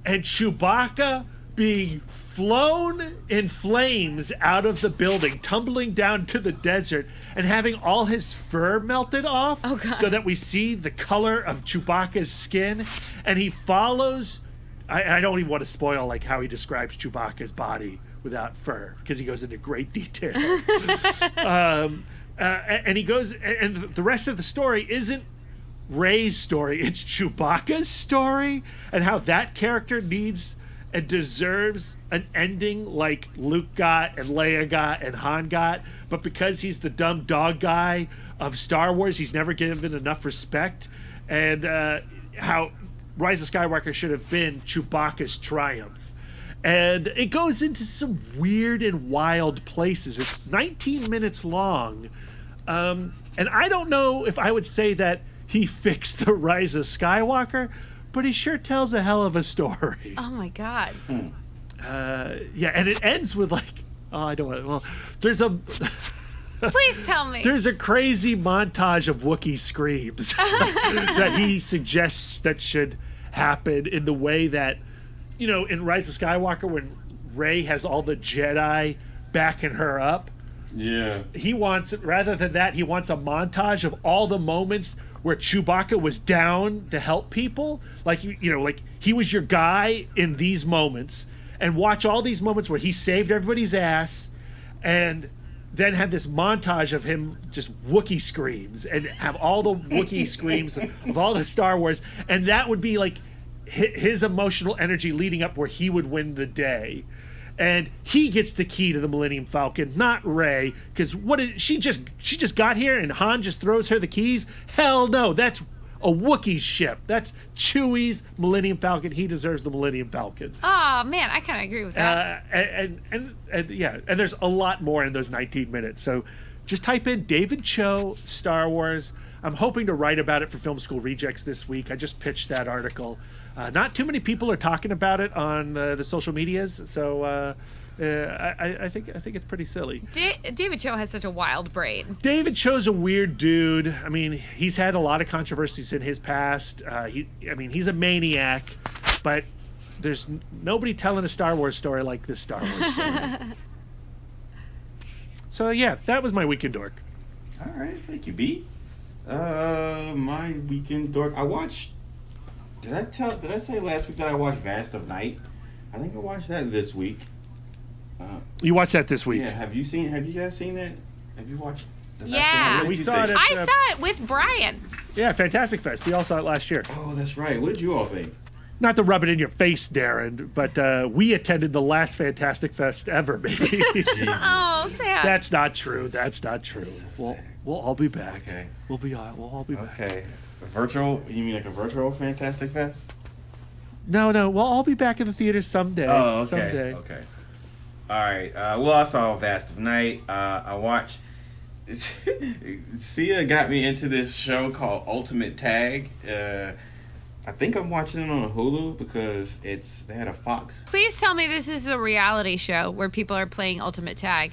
and Chewbacca being flown in flames out of the building, tumbling down to the desert, and having all his fur melted off so that we see the color of Chewbacca's skin. And he follows... I don't even want to spoil like how he describes Chewbacca's body without fur, because he goes into great detail. And he goes, and the rest of the story isn't Rey's story, it's Chewbacca's story, and how that character needs and deserves an ending like Luke got and Leia got and Han got, but because he's the dumb dog guy of Star Wars, he's never given enough respect, and how Rise of Skywalker should have been Chewbacca's triumph. And it goes into some weird and wild places. It's 19 minutes long. And I don't know if I would say that he fixed the Rise of Skywalker, but he sure tells a hell of a story. Oh my God. Yeah, and it ends with like, oh, I don't want to, well, there's a... Please tell me. There's a crazy montage of Wookiee screams that he suggests that should happen in the way that, you know, in Rise of Skywalker when Rey has all the Jedi backing her up. Yeah. He wants, rather than that, he wants a montage of all the moments where Chewbacca was down to help people. Like, you know, like he was your guy in these moments, and watch all these moments where he saved everybody's ass, and then had this montage of him just Wookiee screams and have all the Wookiee screams of all the Star Wars. And that would be like his emotional energy leading up where he would win the day. And he gets the key to the Millennium Falcon, not Rey, because she just got here and Han just throws her the keys? Hell no, that's a Wookiee's ship. That's Chewie's Millennium Falcon. He deserves the Millennium Falcon. Oh man, I kind of agree with that. And yeah, and there's a lot more in those 19 minutes. So just type in David Choe Star Wars. I'm hoping to write about it for Film School Rejects this week. I just pitched that article. Not too many people are talking about it on the social medias, so I think it's pretty silly. David Choe has such a wild brain. David Choe's a weird dude. I mean, he's had a lot of controversies in his past. He's a maniac, but there's nobody telling a Star Wars story like this Star Wars story. So yeah, that was my weekend dork. All right, thank you, B. My weekend dork. I watched. Did I say last week that I watched Vast of Night? I think I watched that this week. You watched that this week? Yeah. Have you guys seen that? Have you watched? Yeah, we saw it. I saw it with Brian. Yeah, Fantastic Fest. We all saw it last year. Oh, that's right. What did you all think? Not to rub it in your face, Darren, but we attended the last Fantastic Fest ever, maybe. Oh, sad. That's not true. That's not true. We'll all be back. Okay. We'll all be back. Okay. Virtual? You mean like a virtual Fantastic Fest? No. We'll all be back in the theater someday. Oh, okay. Someday. Okay. All right. Well, I saw Vast of Night. I watched. Sia got me into this show called Ultimate Tag. I think I'm watching it on Hulu because they had a Fox. Please tell me this is a reality show where people are playing Ultimate Tag.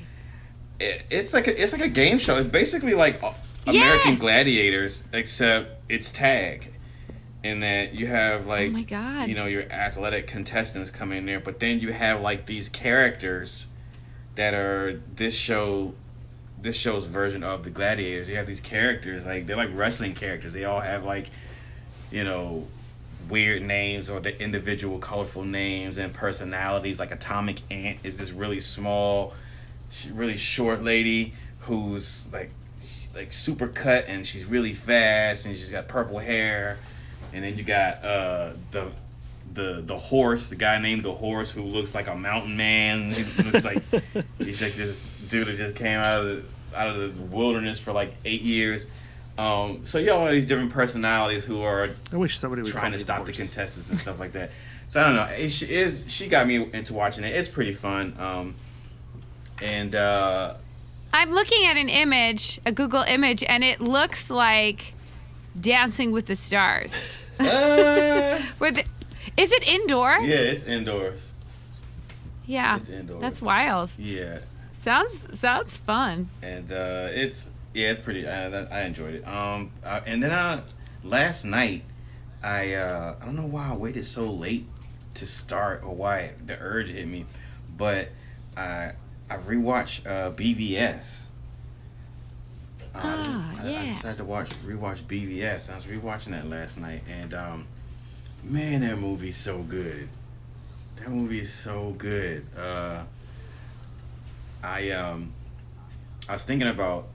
It's like a game show. It's basically like American Gladiators, except it's tag. In that you have like, oh my God, you know, your athletic contestants come in there, but then you have like these characters that are this show's version of the Gladiators. You have these characters like they're like wrestling characters. They all have like, you know, weird names or the individual colorful names and personalities. Like Atomic Ant is this really small, really short lady who's like super cut, and she's really fast, and she's got purple hair. And then you got the horse, the guy named the Horse, who looks like a mountain man. He looks like he's like this dude that just came out of the wilderness for like 8 years. So you have all these different personalities who are I wish somebody would trying to stop the contestants and stuff like that. So I don't know. She got me into watching it. It's pretty fun. And I'm looking at an image, a Google image, and it looks like Dancing with the Stars. Is it indoor? Yeah, it's indoors. Yeah, it's indoors. That's wild. Yeah. Sounds fun. And it's pretty. I enjoyed it. And then last night, I don't know why I waited so late to start or why the urge hit me, but I rewatched BVS. I decided to rewatch BVS. I was rewatching that last night, and man, that movie's so good. That movie is so good. I was thinking about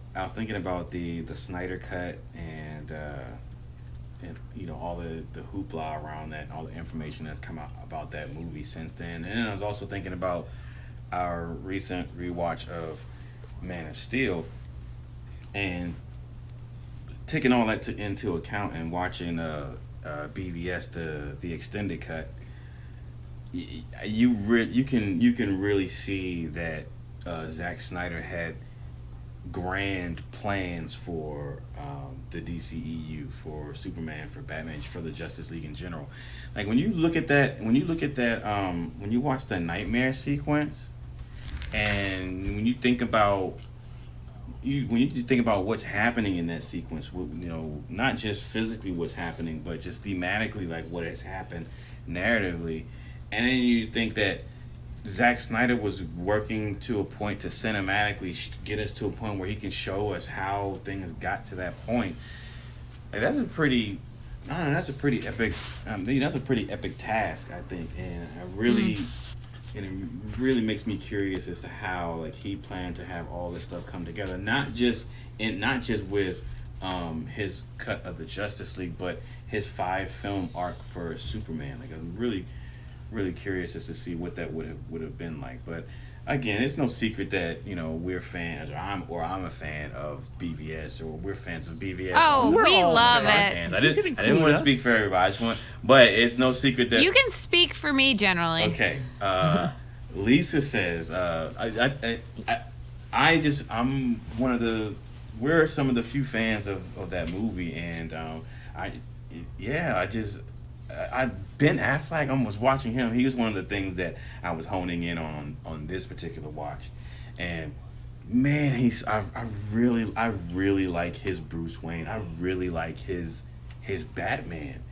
the Snyder cut and you know, all the hoopla around that, and all the information that's come out about that movie since then. And then I was also thinking about our recent rewatch of Man of Steel, and taking all that into account and watching BVS the extended cut. You can really see that Zack Snyder had grand plans for the DCEU, for Superman, for Batman, for the Justice League in general. Like when you watch the nightmare sequence, and when you think about what's happening in that sequence, you know, not just physically what's happening, but just thematically, like what has happened narratively, and then you think that Zack Snyder was working to a point to cinematically get us to a point where he can show us how things got to that point. Like that's a pretty epic. That's a pretty epic task, I think, and it really makes me curious as to how like he planned to have all this stuff come together. Not just with his cut of the Justice League, but his 5-film arc for Superman. Like I'm really curious as to see what that would have been like. But again, it's no secret that, you know, we're fans, or I'm a fan of BVS, or we're fans of BVS. Oh, we love it. I didn't want to speak for everybody. But it's no secret that you can speak for me generally. Okay. Lisa says, we're some of the few fans of that movie, and Ben Affleck, I was watching him. He was one of the things that I was honing in on this particular watch, and man, I really like his Bruce Wayne. I really like his Batman.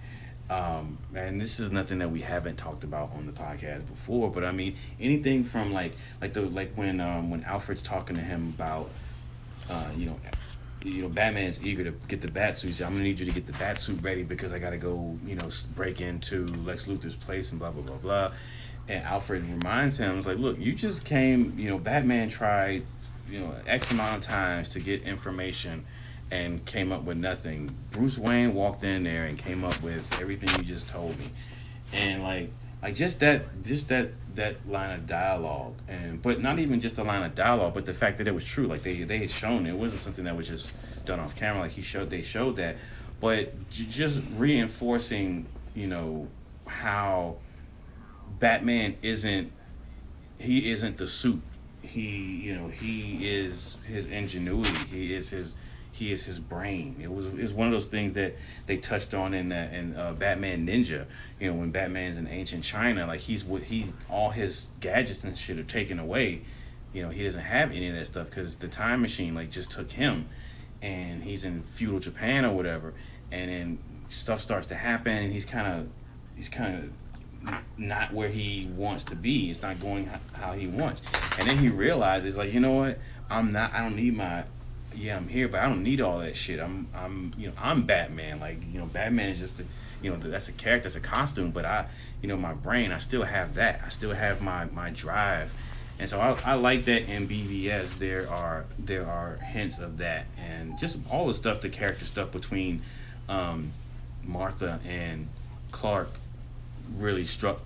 And this is nothing that we haven't talked about on the podcast before, but I mean anything from like when Alfred's talking to him about Batman's eager to get the bat suit. He said, I'm gonna need you to get the bat suit ready because I gotta go, break into Lex Luthor's place and blah blah blah blah. And Alfred reminds him, it's like, look, you just came, Batman tried, X amount of times to get information and came up with nothing. Bruce Wayne walked in there and came up with everything you just told me. And like just that line of dialogue, but not even just a line of dialogue, but the fact that it was true. Like they had shown it wasn't something that was just done off camera. Like they showed that, but just reinforcing, how Batman isn't the suit. He is his ingenuity. He is his brain. It was one of those things that they touched on in Batman Ninja. When Batman's in ancient China, like all his gadgets and shit are taken away. He doesn't have any of that stuff because the time machine just took him, and he's in feudal Japan or whatever. And then stuff starts to happen, and he's kind of not where he wants to be. It's not going how he wants. And then he realizes, like, you know what? I don't need my yeah, I'm here, but I don't need all that shit. I'm I'm Batman. Like, Batman is just that's a character, that's a costume, but my brain, I still have that. I still have my drive. And so I like that in BVS there are hints of that, and just all the character stuff between Martha and Clark really struck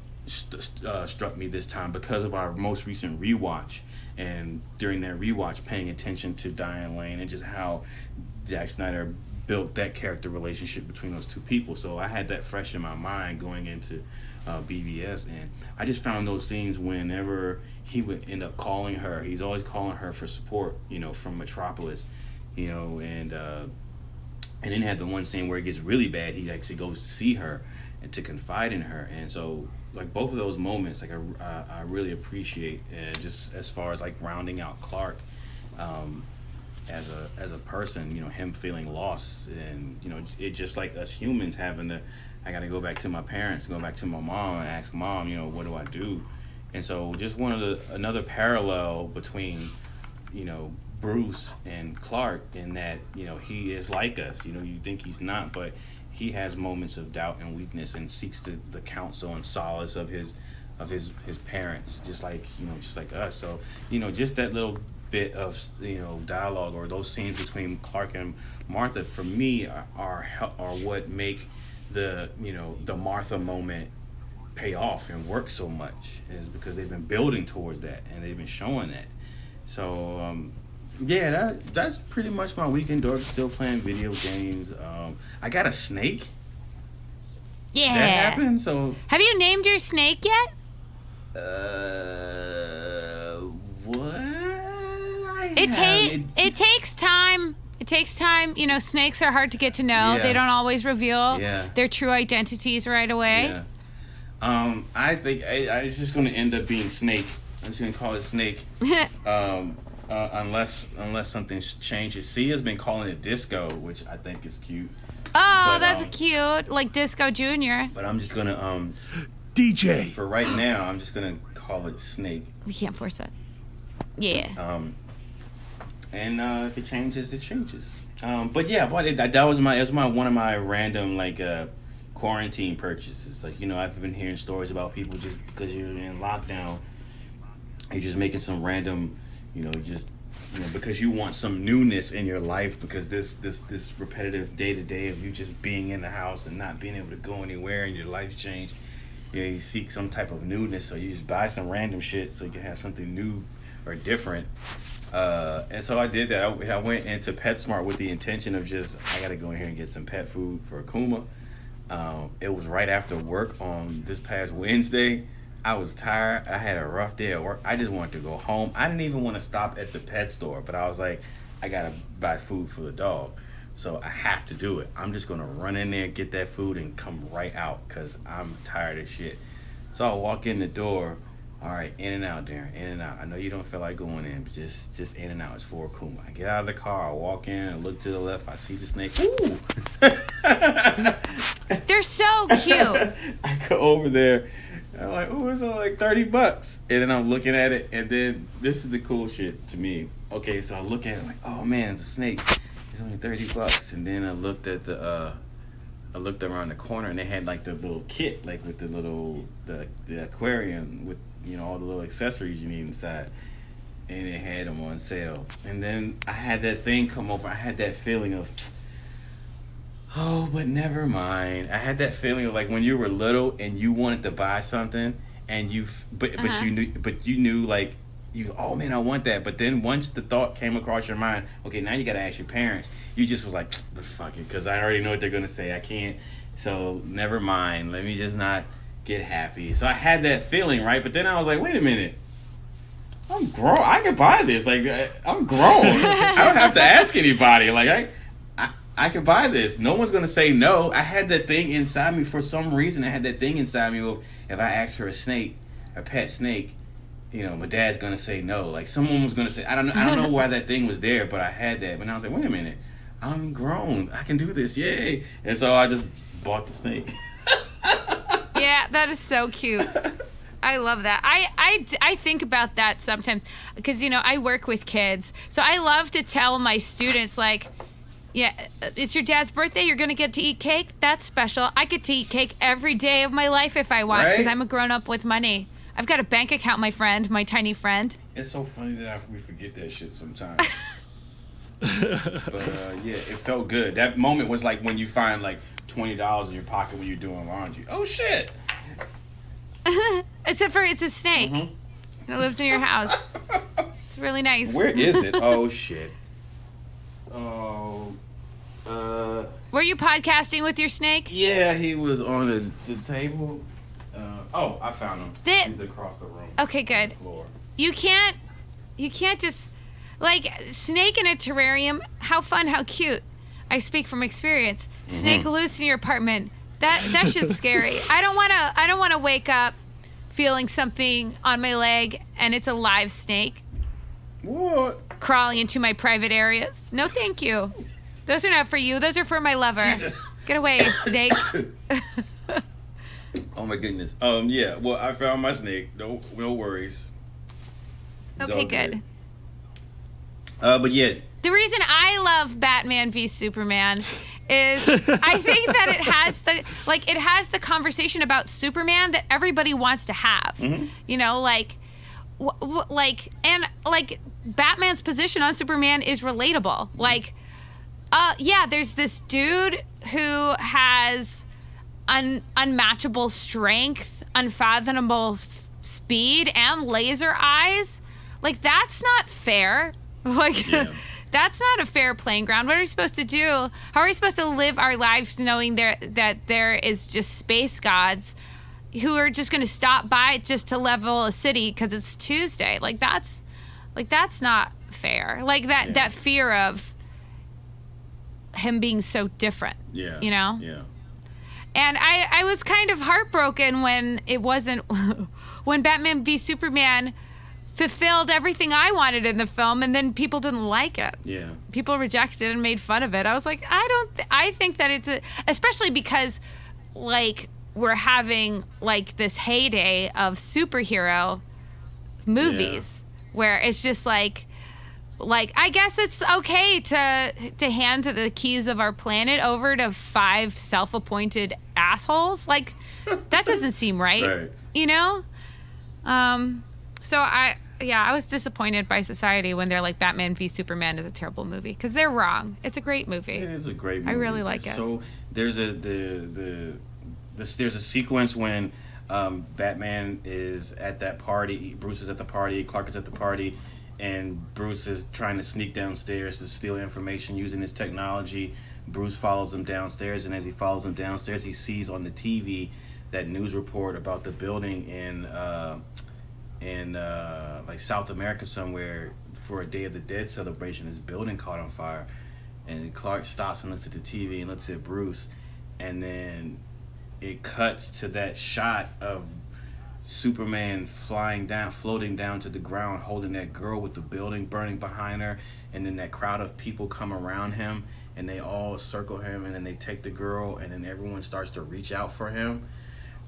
me this time because of our most recent rewatch. And during that rewatch, paying attention to Diane Lane and just how Zack Snyder built that character relationship between those two people. So I had that fresh in my mind going into BVS, and I just found those scenes whenever he would end up calling her, he's always calling her for support, from Metropolis, and then had the one scene where it gets really bad. He actually goes to see her and to confide in her, and so like both of those moments, like I really appreciate, just as far as like rounding out Clark as a person, him feeling lost, and it just like us humans having to, I got to go back to my parents, go back to my mom and ask mom, what do I do? And so just another parallel between Bruce and Clark in that he is like us. You think he's not, but he has moments of doubt and weakness and seeks the counsel and solace of his parents, just like us. So just that little bit of dialogue or those scenes between Clark and Martha for me are what make the Martha moment pay off and work so much, is because they've been building towards that and they've been showing that. So yeah, that's pretty much my weekend. Dork, still playing video games. I got a snake. Yeah. That happened. So have you named your snake yet? What? It takes time. It takes time. Snakes are hard to get to know. Yeah. They don't always reveal Yeah. their true identities right away. Yeah. I think it's just going to end up being Snake. I'm just going to call it Snake. Unless something changes. Sia's been calling it Disco, which I think is cute. Oh, that's cute. Like Disco Junior. But I'm just going to DJ. for right now, I'm just going to call it Snake. We can't force it. Yeah. And if it changes, it changes. But yeah, that was one of my random like quarantine purchases. Like I've been hearing stories about people just because you're in lockdown, you're just making some random, because you want some newness in your life, because this repetitive day to day of you just being in the house and not being able to go anywhere and your life's changed. You seek some type of newness, so you just buy some random shit so you can have something new or different. And so I did that. I went into PetSmart with the intention of I gotta go in here and get some pet food for Akuma. It was right after work on this past Wednesday. I was tired. I had a rough day at work. I just wanted to go home. I didn't even want to stop at the pet store, but I was like, I gotta buy food for the dog. So I have to do it. I'm just gonna run in there, get that food, and come right out because I'm tired of shit. So I walk in the door. All right, in and out, Darren, in and out. I know you don't feel like going in, but just in and out. It's for Akuma. I get out of the car, I walk in, and look to the left. I see the snake. Ooh! They're so cute. I go over there. I'm like, oh, it's only like $30. And then I'm looking at it, and then this is the cool shit to me. Okay, so I look at it like, oh man, it's a snake. It's only $30. And then I looked at I looked around the corner, and they had like the little kit, like with the aquarium with all the little accessories you need inside, and it had them on sale. And then I had that thing come over. I had that feeling of, oh, but never mind. I had that feeling of like when you were little and you wanted to buy something, and but you knew like oh man, I want that. But then once the thought came across your mind, okay, now you gotta ask your parents. You just was like, but fuck it, because I already know what they're gonna say. I can't. So never mind. Let me just not get happy. So I had that feeling, right? But then I was like, wait a minute. I'm grown. I can buy this. Like I'm grown. I don't have to ask anybody. Like I can buy this. No one's gonna say no. I had that thing inside me for some reason. I had that thing inside me of if I asked for a pet snake, my dad's gonna say no. Like someone was gonna say, I don't know why that thing was there, but I had that. But I was like, wait a minute, I'm grown. I can do this. Yay! And so I just bought the snake. Yeah, that is so cute. I love that. I think about that sometimes because, I work with kids. So I love to tell my students, like, yeah, it's your dad's birthday. You're going to get to eat cake. That's special. I get to eat cake every day of my life if I want because I'm a grown-up with money. I've got a bank account, my friend, my tiny friend. It's so funny that we forget that shit sometimes. But, yeah, it felt good. That moment was like when you find, like, $20 in your pocket when you're doing laundry. Oh, shit. Except for it's a snake. It lives in your house. It's really nice. Where is it? Oh, shit. Oh, Were you podcasting with your snake? yeah, he was on the table. I found him. He's across the room. Okay, good. On the floor. You can't just, like, snake in a terrarium. How fun, how cute. I speak from experience. Snake loose in your apartment. That shit's scary. I don't wanna wake up feeling something on my leg and it's a live snake. What? Crawling into my private areas. No, thank you. Those are not for you. Those are for my lover. Jesus. Get away, snake. Oh my goodness. Yeah. Well, I found my snake. No worries. It's Okay, all good. But yeah. The reason I love Batman v Superman is I think that it has the conversation about Superman that everybody wants to have. Batman's position on Superman is relatable. There's this dude who has unmatchable strength, unfathomable speed, and laser eyes. Like, that's not fair. That's not a fair playing ground. What are we supposed to do? How are we supposed to live our lives knowing that there is just space gods who are just going to stop by just to level a city because it's Tuesday? That's not fair. That fear of him being so different. Yeah. Yeah. And I was kind of heartbroken when it wasn't when Batman v Superman fulfilled everything I wanted in the film, and then people didn't like it. Yeah. People rejected it and made fun of it. I was like, I think that it's especially because, we're having, this heyday of superhero movies where it's just like, I guess it's okay to hand the keys of our planet over to 5 self-appointed assholes. That doesn't seem right. Right. So I was disappointed by society when they're like Batman v Superman is a terrible movie because they're wrong. It's a great movie. It is a great movie. I really like it. So there's there's a sequence when Batman is at that party, Bruce is at the party, Clark is at the party, and Bruce is trying to sneak downstairs to steal information using his technology. Bruce follows him downstairs, and as he follows him downstairs, he sees on the TV that news report about the building in South America somewhere for a Day of the Dead celebration. His building caught on fire, and Clark stops and looks at the TV and looks at Bruce, and then it cuts to that shot of Superman floating down to the ground, holding that girl with the building burning behind her, and then that crowd of people come around him and they all circle him, and then they take the girl, and then everyone starts to reach out for him.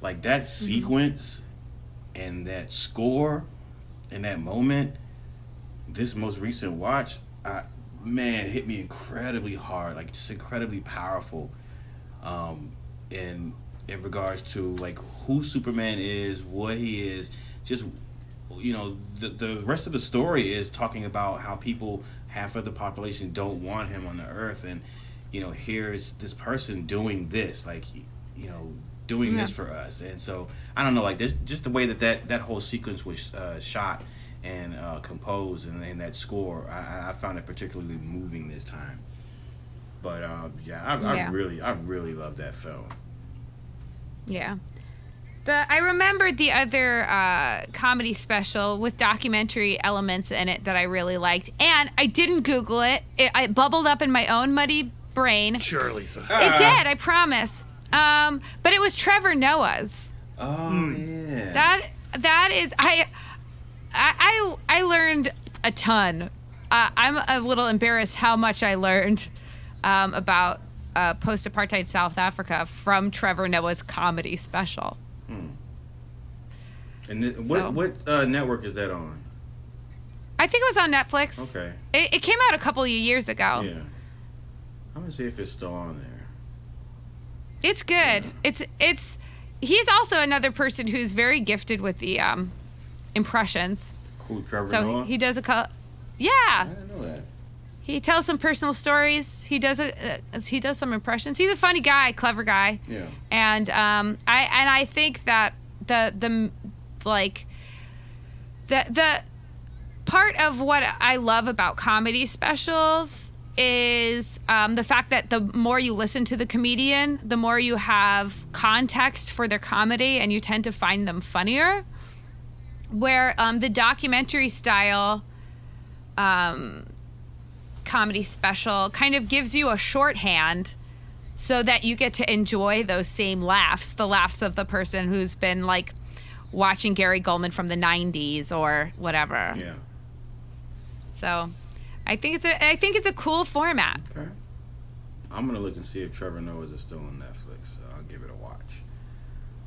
That sequence and that score and that moment, this most recent watch, it hit me incredibly hard, just incredibly powerful, in regards to who Superman is, what he is. Just the rest of the story is talking about how people, half of the population, don't want him on the earth, and here's this person doing this, doing this for us. And so I don't know, this just the way that whole sequence was shot and composed, and that score, I found it particularly moving this time. But I really love that film. Yeah. I remembered the other comedy special with documentary elements in it that I really liked, and I didn't Google it. It bubbled up in my own muddy brain. Sure, Lisa. It did, I promise. But it was Trevor Noah's. Oh yeah. That is I learned a ton. I'm a little embarrassed how much I learned about post-apartheid South Africa from Trevor Noah's comedy special. And what network is that on? I think it was on Netflix. Okay. It came out a couple of years ago. Yeah. I'm gonna see if it's still on there. It's good. Yeah. He's also another person who's very gifted with the impressions. Who, Trevor So Noah? he does yeah. I didn't know that. He tells some personal stories. He does some impressions. He's a funny guy, clever guy. Yeah. And I think that the part of what I love about comedy specials is the fact that the more you listen to the comedian, the more you have context for their comedy, and you tend to find them funnier. Where the documentary style comedy special kind of gives you a shorthand so that you get to enjoy those same laughs, the laughs of the person who's been like watching Gary Goldman from the 90s or whatever. Yeah. So I think it's a cool format. Okay. I'm gonna look and see if Trevor Noah is still on Netflix. So I'll give it a watch.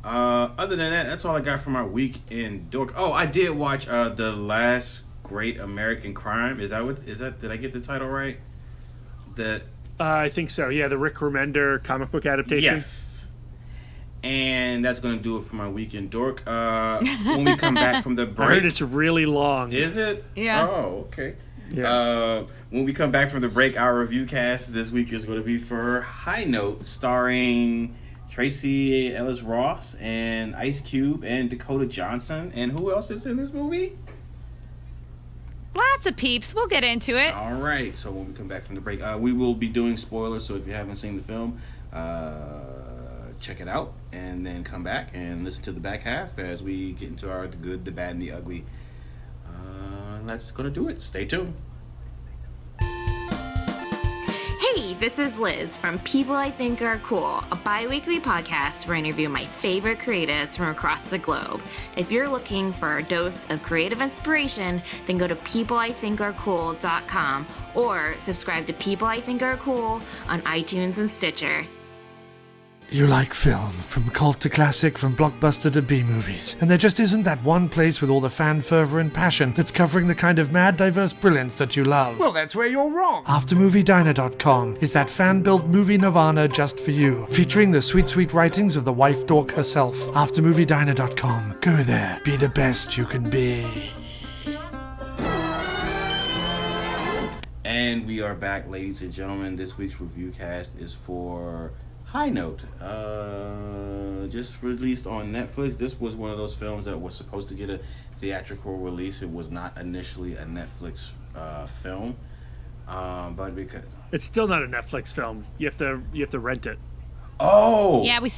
Other than that, that's all I got for my week in dork. Oh, I did watch The Last Great American Crime. Is that? Did I get the title right? I think so. Yeah, the Rick Remender comic book adaptation. Yes. And that's gonna do it for my week in dork. When we come back from the break, I heard it's really long. Is it? Yeah. Oh, okay. Yeah. When we come back from the break, our review cast this week is going to be for High Note, starring Traci Ellis Ross and Ice Cube and Dakota Johnson. And who else is in this movie? Lots of peeps. We'll get into it. All right. So when we come back from the break, we will be doing spoilers. So if you haven't seen the film, check it out and then come back and listen to the back half as we get into our The Good, the Bad, and the Ugly. That's going to do it. Stay tuned. Hey, this is Liz from People I Think Are Cool, a bi-weekly podcast where I interview my favorite creatives from across the globe. If you're looking for a dose of creative inspiration, then go to peopleithinkarecool.com or subscribe to People I Think Are Cool on iTunes and Stitcher. You like film, from cult to classic, from blockbuster to B-movies. And there just isn't that one place with all the fan fervor and passion that's covering the kind of mad, diverse brilliance that you love. Well, that's where you're wrong. AfterMovieDiner.com is that fan-built movie nirvana just for you, featuring the sweet, sweet writings of the wife dork herself. AfterMovieDiner.com. Go there. Be the best you can be. And we are back, ladies and gentlemen. This week's review cast is for High Note, just released on Netflix. This was one of those films that was supposed to get a theatrical release. It was not initially a Netflix film, but because It's still not a Netflix film. You have to rent it. oh Yeah, we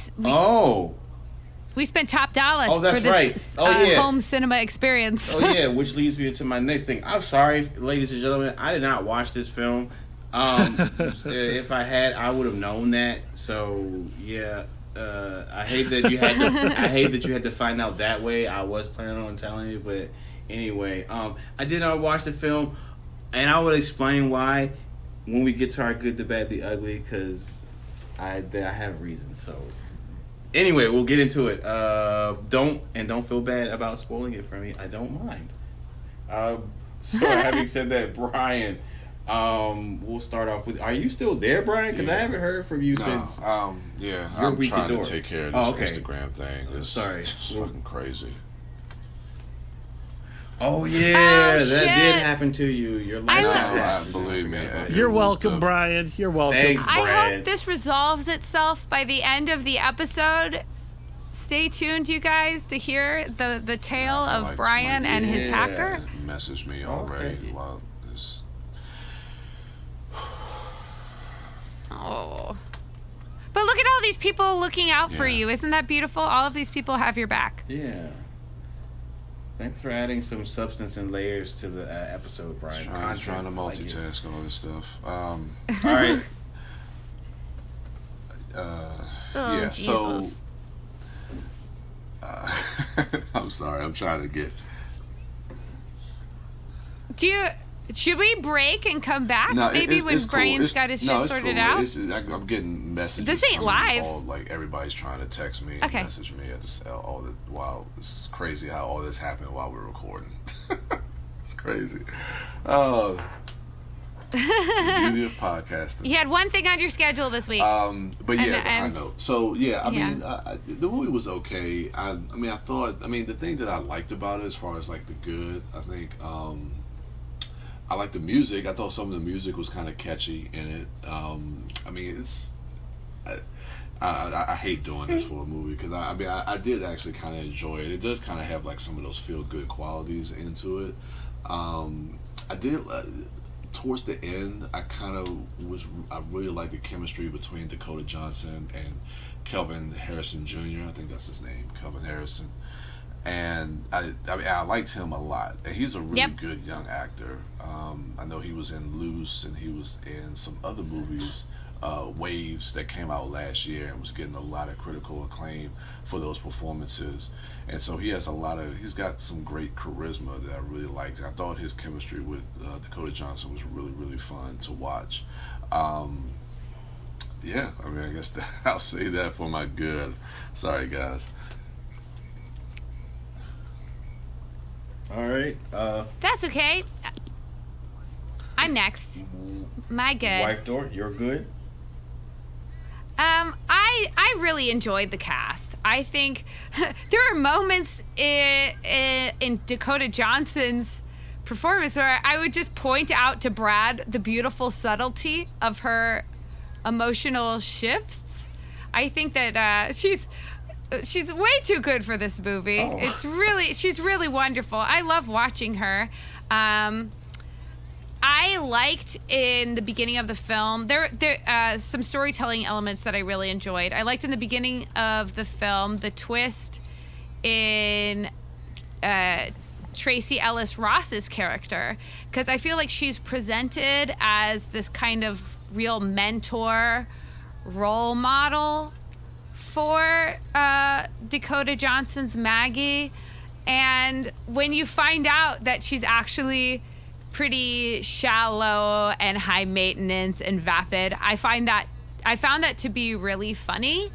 spent top dollars Oh, that's for this right. Oh, yeah. home cinema experience. oh yeah, which leads me to my next thing. I'm sorry, ladies and gentlemen, I did not watch this film. If I had, I would have known that. So yeah, I hate that you had to find out that way. I was planning on telling you, but anyway, I did not watch the film, and I will explain why when we get to our Good, the Bad, the Ugly, because I have reasons. So anyway, we'll get into it. Don't feel bad about spoiling it for me. I don't mind. So having said that, Brian. We'll start off with. Are you still there, Brian? Because I haven't heard from you since. Yeah, your I'm week trying in to take care of this Instagram thing. It's fucking crazy. Oh yeah, Oh, that shit. did happen to you. Your life. Believe me. You're welcome, Brian. You're welcome. Thanks, I Brian. hope this resolves itself by the end of the episode. Stay tuned, you guys, to hear the tale of like Brian 20 and his hacker. Messaged me already. Okay. Well, this. Oh. But look at all these people looking out for Yeah. you. Isn't that beautiful? All of these people have your back. Yeah. Thanks for adding some substance and layers to the episode, Brian. Trying to Content, I like it. multitask all this stuff. All right. Yeah. So. Jesus. I'm sorry. I'm trying to get. Do you Should we break and come back? No, Maybe when it's cool. Brian's got his shit sorted out? I'm getting messages. This ain't live. Like everybody's trying to text me and Okay. message me at this. Wow, it's crazy how all this happened while we're recording. It's crazy. The beauty of podcasting. You had one thing on your schedule this week. But yeah, And- I know. So yeah, I Yeah. mean, the movie was okay. I mean, the thing that I liked about it, as far as like the good, I think, I liked the music. I thought some of the music was kind of catchy in it. I mean, I hate doing this for a movie because I did actually kind of enjoy it. It does kind of have like some of those feel good qualities into it. I did. Towards the end, I really liked the chemistry between Dakota Johnson and Kelvin Harrison Jr. I think that's his name, Kelvin Harrison. And I liked him a lot. And he's a really good young actor. I know he was in Loose, and he was in some other movies, Waves, that came out last year and was getting a lot of critical acclaim for those performances. And so he's got some great charisma that I really liked. I thought his chemistry with Dakota Johnson was really, really fun to watch. Yeah, I mean, I guess I'll say that for my good. Sorry, guys. All right. That's okay. I'm next. My good. Wife Dork, you're good. I really enjoyed the cast. I think there are moments in Dakota Johnson's performance where I would just point out to Brad the beautiful subtlety of her emotional shifts. I think that she's way too good for this movie. Oh. She's really wonderful. I love watching her. I liked in the beginning of the film, there some storytelling elements that I really enjoyed. I liked in the beginning of the film the twist in Traci Ellis Ross's character, because I feel like she's presented as this kind of real mentor, role model for Dakota Johnson's Maggie. And when you find out that she's actually pretty shallow and high maintenance and vapid, I found that to be really funny.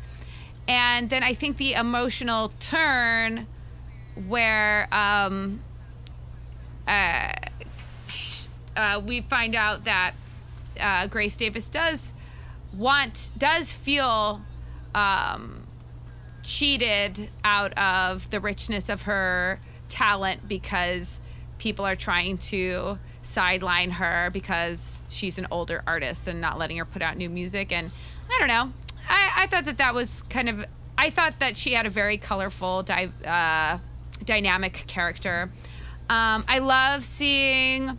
And then I think the emotional turn where we find out that Grace Davis does feel cheated out of the richness of her talent because people are trying to sideline her because she's an older artist and not letting her put out new music. And I don't know. I thought that was I thought that she had a very colorful, dynamic character. I love seeing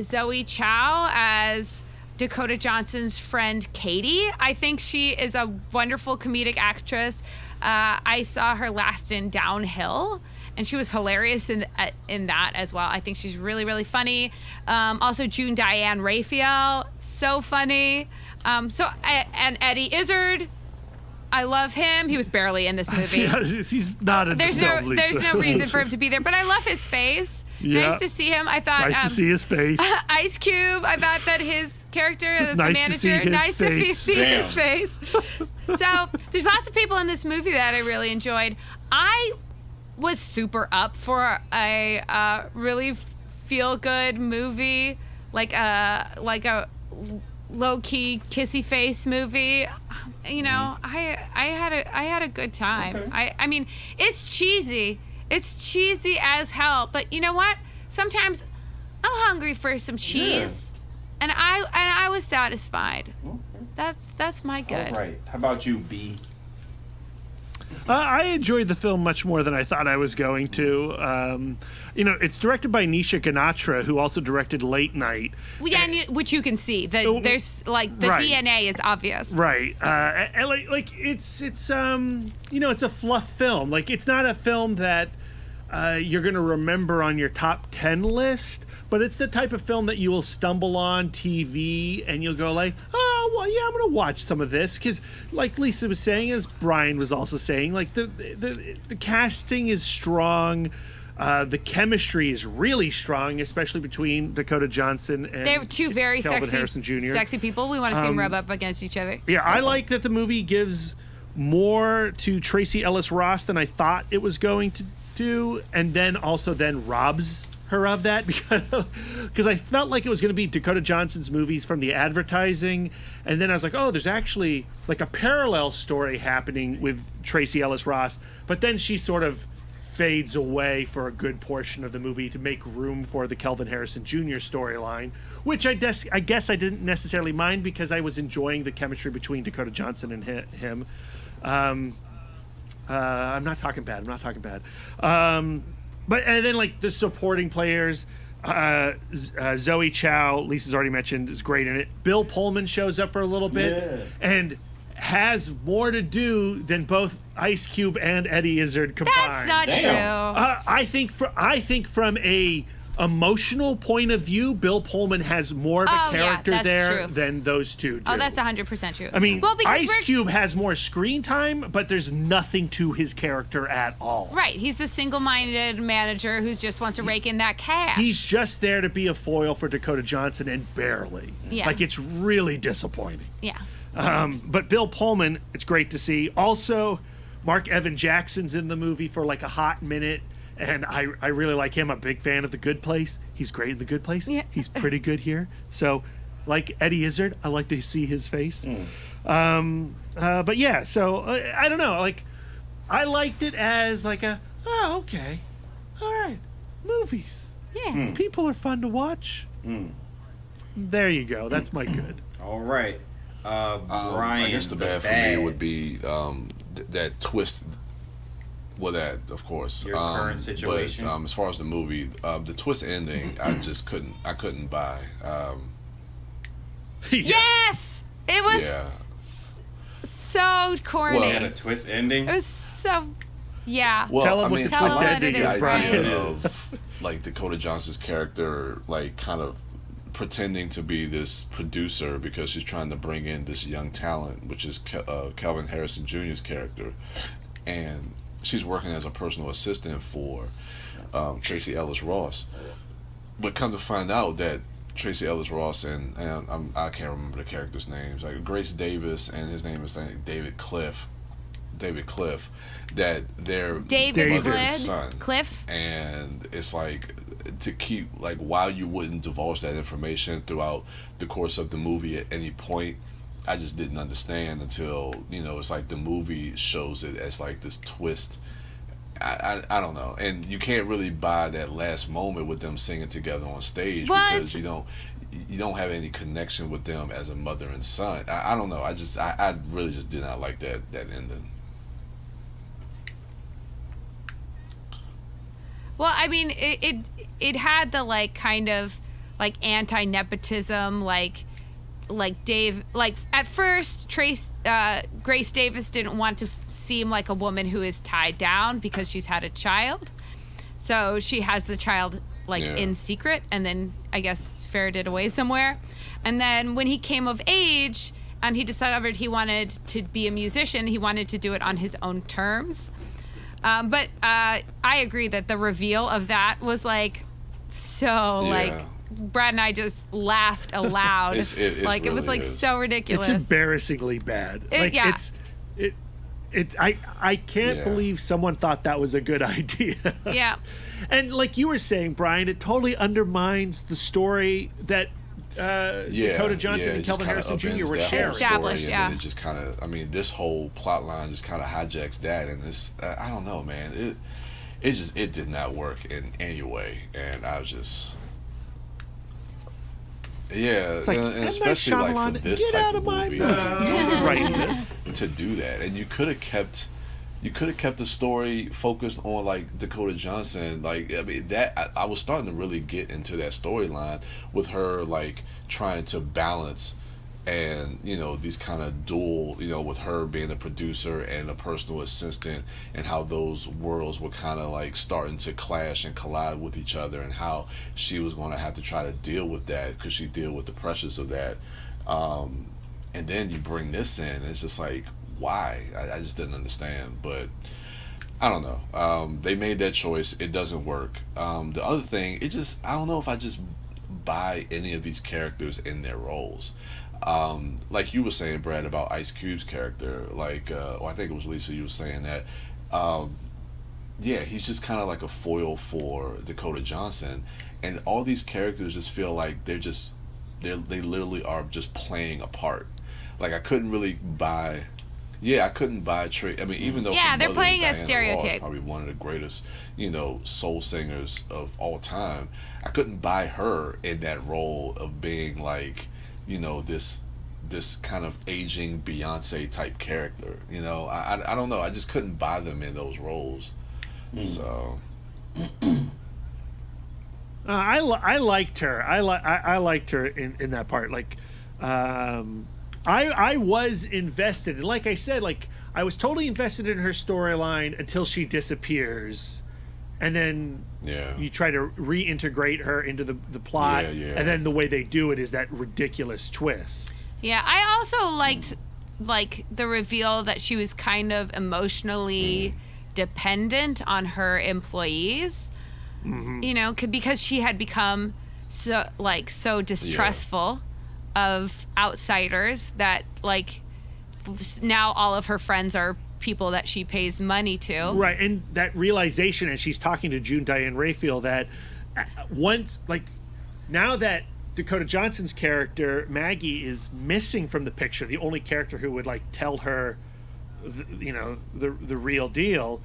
Zoe Chow as Dakota Johnson's friend Katie. I think she is a wonderful comedic actress. I saw her last in Downhill, and she was hilarious in that as well. I think she's really, really funny. Also, June Diane Raphael, so funny. And Eddie Izzard, I love him. He was barely in this movie. Yeah, he's not in there's the film, There's Lisa. no reason for him to be there, but I love his face. Yeah. Nice to see him. I thought Nice to see his face. Ice Cube, I thought that his character as the nice to see manager, his nice face. to see his face. So there's lots of people in this movie that I really enjoyed. I was super up for a really feel-good movie, like a low-key kissy face movie. You know, I had a good time. Okay. I mean, it's cheesy. It's cheesy as hell, but you know what? Sometimes I'm hungry for some cheese. And I was satisfied. Okay. That's my good. All right. How about you, B? I enjoyed the film much more than I thought I was going to. It's directed by Nisha Ganatra, who also directed Late Night. Well, yeah, which you can see. There's like the Right. DNA is obvious. Right. And it's it's a fluff film. Like, it's not a film that you're going to remember on your top 10 list, but it's the type of film that you will stumble on TV and you'll go like, oh, well, yeah, I'm going to watch some of this. Because like Lisa was saying, as Brian was also saying, like the casting is strong. The chemistry is really strong, especially between Dakota Johnson and They're two very Kelvin Harrison Jr. sexy people. We want to see them rub up against each other. Yeah, I like that the movie gives more to Traci Ellis Ross than I thought it was going to do, and then robs her of that because I felt like it was going to be Dakota Johnson's movies from the advertising, and then I was like, oh, there's actually like a parallel story happening with Traci Ellis Ross, but then she sort of fades away for a good portion of the movie to make room for the Kelvin Harrison Jr. storyline, which I guess I didn't necessarily mind because I was enjoying the chemistry between Dakota Johnson and him. I'm not talking bad. But and then like the supporting players, Zoe Chow, Lisa's already mentioned, is great in it. Bill Pullman shows up for a little bit and has more to do than both Ice Cube and Eddie Izzard combined. That's not true. I think from a emotional point of view, Bill Pullman has more of a character there than those two do. Oh, that's 100% true. I mean, Ice Cube has more screen time, but there's nothing to his character at all. Right. He's the single-minded manager who just wants to rake in that cash. He's just there to be a foil for Dakota Johnson, and barely. Yeah. Like, it's really disappointing. Yeah. But Bill Pullman, it's great to see. Also, Mark Evan Jackson's in the movie for like a hot minute. And I really like him. I'm a big fan of The Good Place. He's great in The Good Place. Yeah. He's pretty good here. So, like Eddie Izzard, I like to see his face. But yeah, so I don't know. Like, I liked it as like okay, all right, movies. Yeah. People are fun to watch. There you go. That's my good. All right. Brian, I guess the bad for me would be that twist. Well, that of course. Your current situation. But as far as the movie, the twist ending, I just couldn't buy. Yes, it was so corny. Well, had a twist ending. It was so. Yeah. Well, Tell him what the twist ending is, Brian. Of like Dakota Johnson's character, like kind of pretending to be this producer because she's trying to bring in this young talent, which is Kelvin Harrison Jr.'s character, and she's working as a personal assistant for Traci Ellis Ross. But come to find out that Traci Ellis Ross and I can't remember the characters' names, like Grace Davis and his name is like David Cliff, that they're mother and son. Cliff. And it's like to keep like while you wouldn't divulge that information throughout the course of the movie at any point. I just didn't understand until, it's like the movie shows it as like this twist. I don't know. And you can't really buy that last moment with them singing together on stage because you don't have any connection with them as a mother and son. I don't know. I really just did not like that ending. Well, I mean, it had the like kind of like anti-nepotism like Dave, like at first Grace Davis didn't want to seem like a woman who is tied down because she's had a child, so she has the child in secret, and then I guess ferreted away somewhere. And then when he came of age and he discovered he wanted to be a musician, he wanted to do it on his own terms. But I agree that the reveal of that was like so like. Brad and I just laughed aloud. It really was like so ridiculous. It's embarrassingly bad. I can't believe someone thought that was a good idea. Yeah. And like you were saying, Brian, it totally undermines the story that Dakota Johnson and Kelvin Harrison Jr. were sharing. Established, and then it just kind of, this whole plot line just kind of hijacks that, and this, I don't know, man. It did not work in any way, and I was just. Yeah, like, and especially like for this type of movie, to do that, and you could have kept the story focused on like Dakota Johnson. Like, I mean, that I was starting to really get into that storyline with her like trying to balance, and these kind of dual, with her being a producer and a personal assistant, and how those worlds were kind of like starting to clash and collide with each other, and how she was going to have to try to deal with that because she deal with the pressures of that. And then you bring this in, and it's just like, why? I just didn't understand. But I don't know. They made that choice. It doesn't work. The other thing, I don't know if I just buy any of these characters in their roles. Like you were saying, Brad, about Ice Cube's character. Like, I think it was Lisa, you were saying that. Yeah, he's just kind of like a foil for Dakota Johnson. And all these characters just feel like they literally are just playing a part. Like, I couldn't really buy... Yeah, I couldn't buy Traci. I mean, even though they're playing a Diana stereotype. Ross, probably one of the greatest, soul singers of all time, I couldn't buy her in that role of being like, this kind of aging Beyonce type character. I don't know. I just couldn't buy them in those roles. So. I liked her. I liked her in that part. Like, I was invested, and like I said, like I was totally invested in her storyline until she disappears, and then you try to reintegrate her into the plot, and then the way they do it is that ridiculous twist. Yeah, I also liked like the reveal that she was kind of emotionally dependent on her employees. Because she had become so distrustful of outsiders that like now all of her friends are people that she pays money to. Right, and that realization as she's talking to June Diane Raphael that now that Dakota Johnson's character Maggie is missing from the picture, the only character who would like tell her the real deal,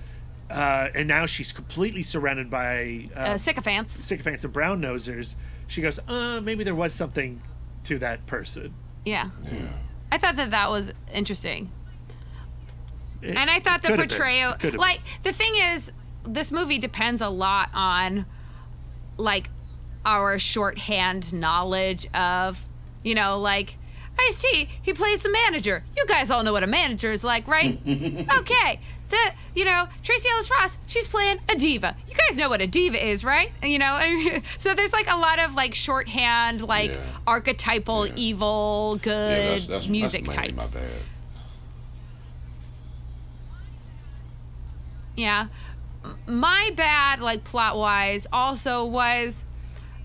and now she's completely surrounded by sycophants and brown nosers. She goes, maybe there was something to that person. Yeah. I thought that was interesting. And I thought the portrayal, like, the thing is, this movie depends a lot on, like, our shorthand knowledge of, like, Ice-T, he plays the manager. You guys all know what a manager is like, right? Okay. Traci Ellis Ross, she's playing a diva. You guys know what a diva is, right? So there's like a lot of like shorthand, like archetypal, evil, good music types. My bad. Yeah. My bad, like plot-wise, also was,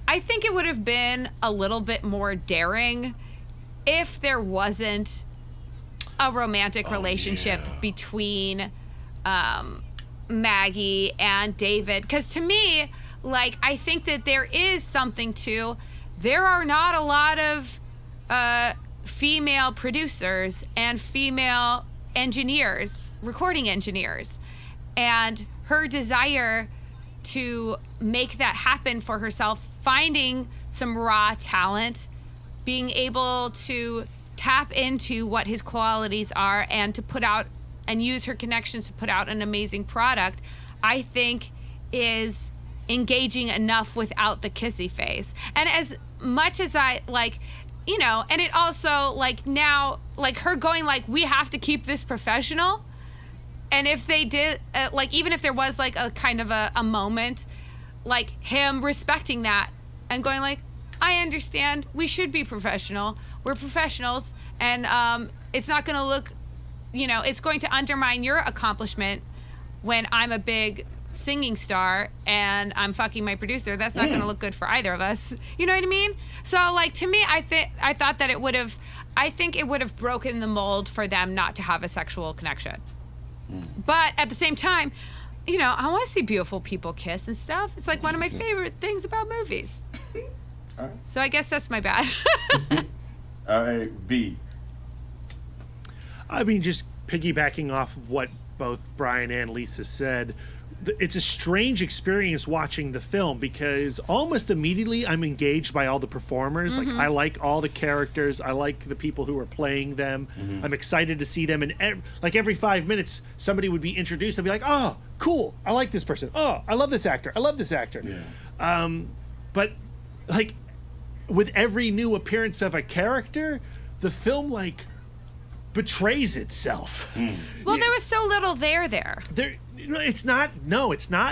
I think it would have been a little bit more daring if there wasn't a romantic relationship between Maggie and David. Because to me, like, I think that there is something to, there are not a lot of female producers and female engineers, recording engineers. And her desire to make that happen for herself, finding some raw talent, being able to tap into what his qualities are and to put out and use her connections to put out an amazing product, I think is engaging enough without the kissy face. And as much as I like, and it also like now, like her going like, we have to keep this professional. And if they did, like, even if there was like a kind of a moment, like him respecting that and going like, I understand, we should be professional. We're professionals, and it's not going to look, it's going to undermine your accomplishment when I'm a big singing star and I'm fucking my producer. That's not going to look good for either of us. You know what I mean? So, like, to me, I thought that it would have broken the mold for them not to have a sexual connection. But at the same time, I want to see beautiful people kiss and stuff. It's like one of my favorite things about movies. All right. So I guess that's my bad. All right, B. I mean, just piggybacking off of what both Brian and Lisa said, it's a strange experience watching the film because almost immediately I'm engaged by all the performers. Like, I like all the characters. I like the people who are playing them. I'm excited to see them. And like every 5 minutes, somebody would be introduced. I'd be like, oh, cool. I like this person. Oh, I love this actor. I love this actor. Yeah. But like with every new appearance of a character, the film like betrays itself. Well, there was so little there. It's not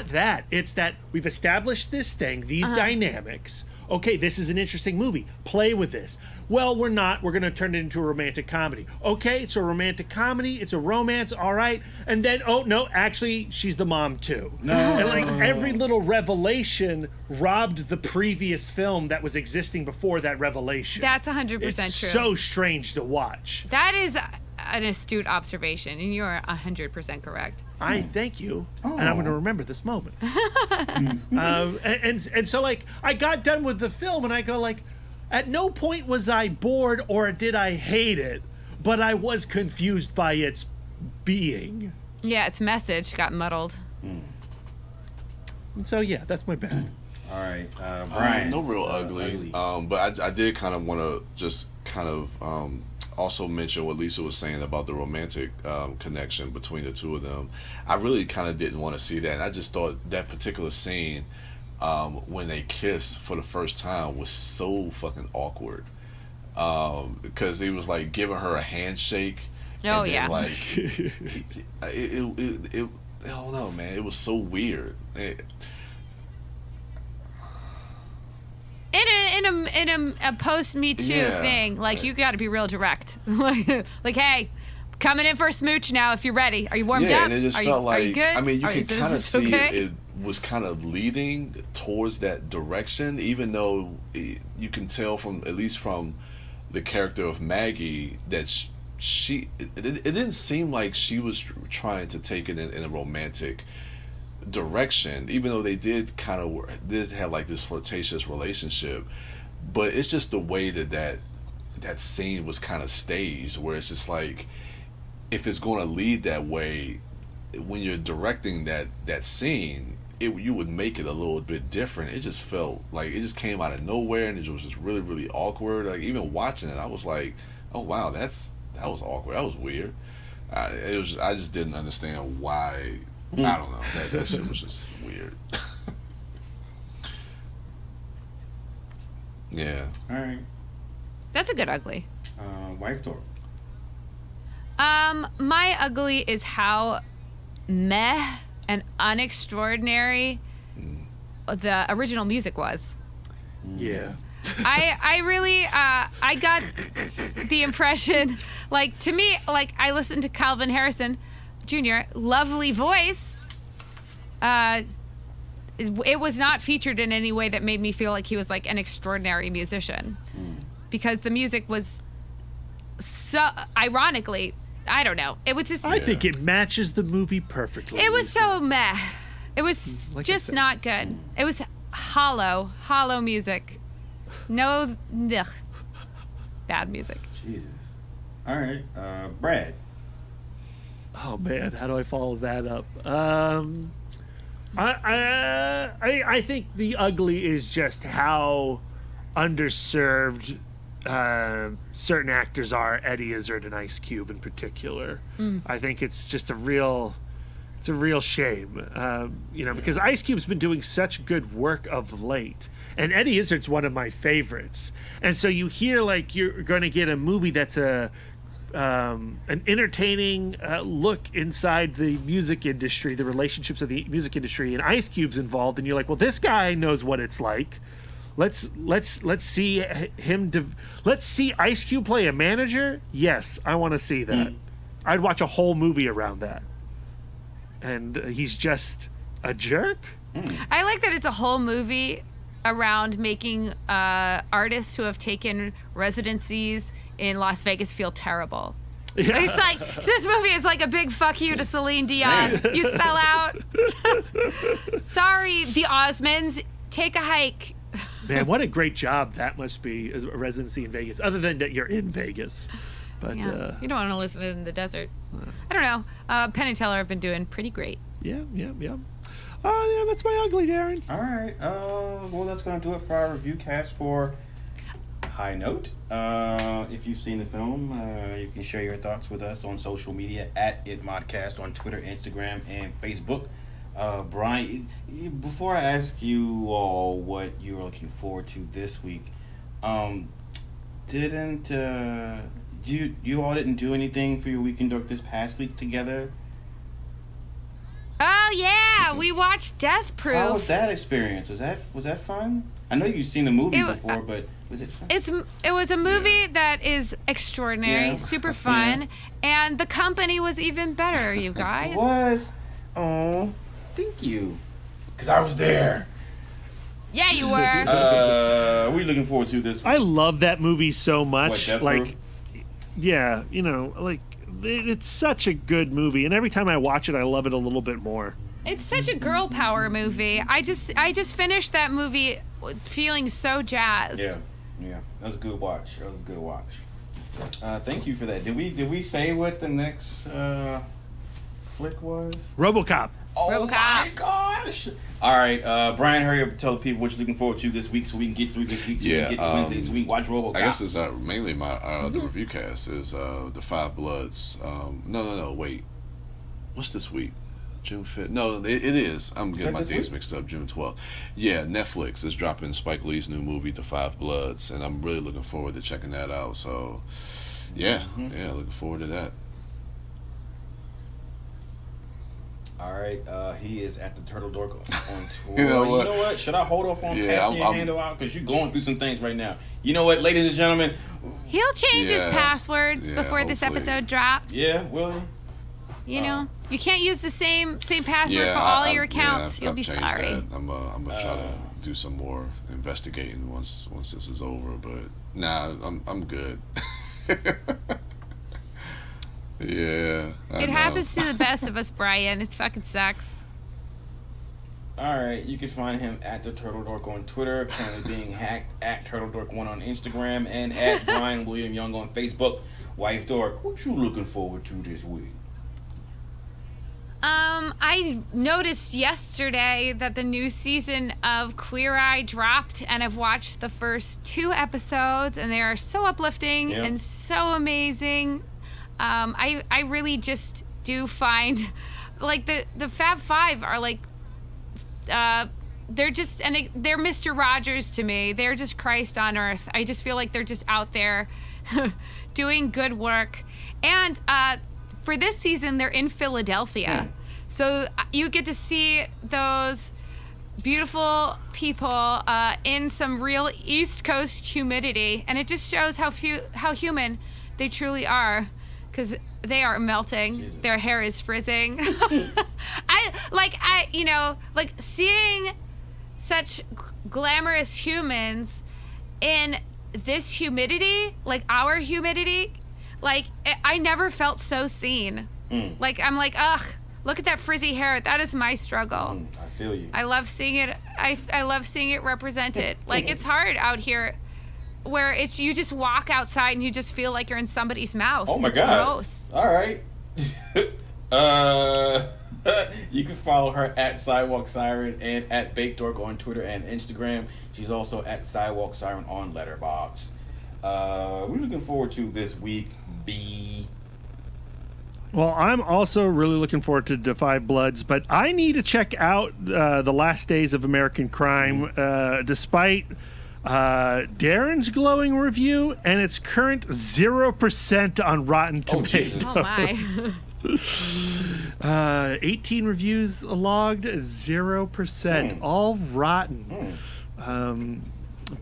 that. It's that we've established this thing, these dynamics. Okay, this is an interesting movie. Play with this. Well, we're not. We're going to turn it into a romantic comedy. Okay, it's a romantic comedy. It's a romance. All right. And then, oh, no, actually, she's the mom, too. No. And, like, every little revelation robbed the previous film that was existing before that revelation. That's 100% true. It's so strange to watch. That is an astute observation, and you're 100% correct. I thank you, and I'm going to remember this moment. And so, like, I got done with the film, and I go, like, at no point was I bored or did I hate it, but I was confused by its being. Yeah, its message got muddled. And so, yeah, that's my bad. All right, Brian. No real ugly. But I did kind of want to just kind of also mention what Lisa was saying about the romantic connection between the two of them. I really kind of didn't want to see that. And I just thought that particular scene when they kissed for the first time was so fucking awkward. Because he was like giving her a handshake. Oh, and then, yeah. Like, it I don't know, man. It was so weird. In a post Me Too thing, like, you got to be real direct. like, hey, coming in for a smooch now if you're ready. Are you warmed up? Yeah, and it just felt like, are you good? I mean, you can kind of see okay? it was kind of leading towards that direction, even though you can tell from, at least from the character of Maggie, that it didn't seem like she was trying to take it in a romantic direction, even though they did have like this flirtatious relationship. But it's just the way that scene was kind of staged, where it's just like, if it's going to lead that way, when you're directing that scene, you would make it a little bit different. It just felt like it just came out of nowhere, and it was just really, really awkward. Like, even watching it, I was like, oh wow, that was awkward. That was weird. I just didn't understand why. I don't know. That shit was just weird. Yeah. All right. That's a good ugly. Wife Dork. My ugly is how meh and unextraordinary the original music was. Yeah. I really I got the impression, like, to me, like, I listened to Calvin Harrison Jr., lovely voice. It was not featured in any way that made me feel like he was like an extraordinary musician, because the music was so, ironically, I don't know. It was just. I think it matches the movie perfectly. It was so meh. It was like just not good. It was hollow music. No, ugh, bad music. Jesus. All right, Brad. Oh man, how do I follow that up? I think the ugly is just how underserved certain actors are, Eddie Izzard and Ice Cube in particular. I think it's just a real shame, because Ice Cube's been doing such good work of late, and Eddie Izzard's one of my favorites. And so you hear like you're going to get a movie that's an entertaining look inside the music industry, the relationships of the music industry, and Ice Cube's involved, and you're like, well, this guy knows what it's like. Let's see him. Let's see Ice Cube play a manager. Yes, I want to see that. I'd watch a whole movie around that. And he's just a jerk. I like that it's a whole movie around making artists who have taken residencies in Las Vegas feel terrible. Yeah. It's like, this movie is like a big fuck you to Celine Dion. You sell out. Sorry, the Osmonds, take a hike. Man, what a great job that must be, as a residency in Vegas, other than that you're in Vegas. But yeah. You don't want to live in the desert. I don't know. Penn and Teller have been doing pretty great. Yeah. Yeah, that's my ugly, Darren. All right. Well, that's going to do it for our review cast for High Note. If you've seen the film, you can share your thoughts with us on social media at ItModcast on Twitter, Instagram, and Facebook. Brian, before I ask you all what you're looking forward to this week, you all didn't do anything for your Weekend Dork this past week together? Oh yeah, we watched Death Proof. How was that experience? Was that fun? I know you've seen the movie before, but was it fun? It was a movie that is extraordinary, super fun, and the company was even better, you guys. It was. Oh, thank you. Because I was there. Yeah, you were. What are you looking forward to this week? I love that movie so much. Death like, Proof? yeah, you know, like it's such a good movie, and every time I watch it, I love it a little bit more. It's such a girl power movie. I just finished that movie feeling so jazzed. Yeah, that was a good watch. Thank you for that. Did we say what the next flick was? RoboCop. Oh RoboCop. my gosh! All right, Brian, hurry up and tell the people what you're looking forward to this week, so we can get through this week, so we can get to Wednesday, so we can watch RoboCop. I guess it's mainly my the review cast is the Five Bloods. No, wait. What's this week? June 5th. No, it is. I'm getting my days mixed up. June 12th. Yeah, Netflix is dropping Spike Lee's new movie, The Five Bloods, and I'm really looking forward to checking that out. So, yeah, looking forward to that. All right, he is at the Turtle Dork on tour. You know what? Should I hold off on passing your handle out? Because you're going through some things right now. You know what, ladies and gentlemen? He'll change his passwords before this episode drops. Yeah, will he? You know, you can't use the same password for all your accounts. You'll be sorry. That. I'm gonna try to do some more investigating once this is over. But nah, I'm good. Yeah. It happens to the best of us, Brian. It fucking sucks. All right, you can find him at the Turtle Dork on Twitter, currently being hacked at Turtle Dork 1 on Instagram, and at Brian William Young on Facebook. Wife Dork, what you looking forward to this week? I noticed yesterday that the new season of Queer Eye dropped, and I've watched the first 2 episodes, and they are so uplifting and so amazing. I really just do find, like, the Fab Five are like, they're just, and they're Mr. Rogers to me. They're just Christ on earth. I just feel like they're just out there doing good work. And for this season, they're in Philadelphia. So you get to see those beautiful people in some real East Coast humidity. And it just shows how human they truly are, because they are melting. Jesus. Their hair is frizzing. I seeing such glamorous humans in this humidity, like our humidity, like I never felt so seen. Like I'm like, ugh, look at that frizzy hair. That is my struggle. I feel you. I love seeing it. I love seeing it represented. Like it's hard out here, where it's you just walk outside and you just feel like you're in somebody's mouth. Oh my it's God. Gross. All right. You can follow her at Sidewalk Siren and at Baked Dork on Twitter and Instagram. She's also at Sidewalk Siren on Letterboxd. We're looking forward to this week, B. Well, I'm also really looking forward to Defy Bloods, but I need to check out The Last Days of American Crime, despite Darren's glowing review and its current 0% on Rotten Tomatoes. Oh my. 18 reviews logged, 0%, all rotten.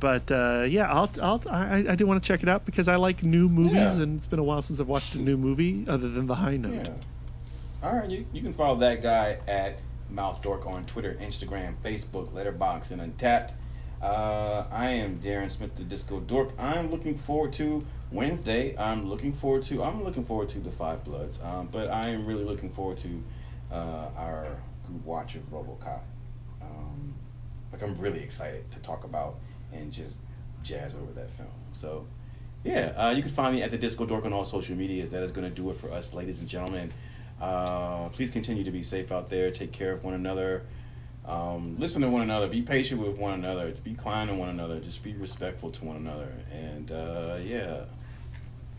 But yeah, I do want to check it out because I like new movies, and it's been a while since I've watched a new movie other than The High Note. Yeah. All right, you can follow that guy at Mouth Dork on Twitter, Instagram, Facebook, Letterboxd, and Untapped. I am Darren Smith, the Disco Dork. I'm looking forward to Wednesday. I'm looking forward to the Five Bloods. But I am really looking forward to our group watch of RoboCop. I'm really excited to talk about and just jazz over that film. So, yeah, you can find me at the Disco Dork on all social medias. That is going to do it for us, ladies and gentlemen. Please continue to be safe out there. Take care of one another. Listen to one another. Be patient with one another. Be kind to one another. Just be respectful to one another. And, yeah,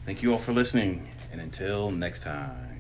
thank you all for listening. And until next time.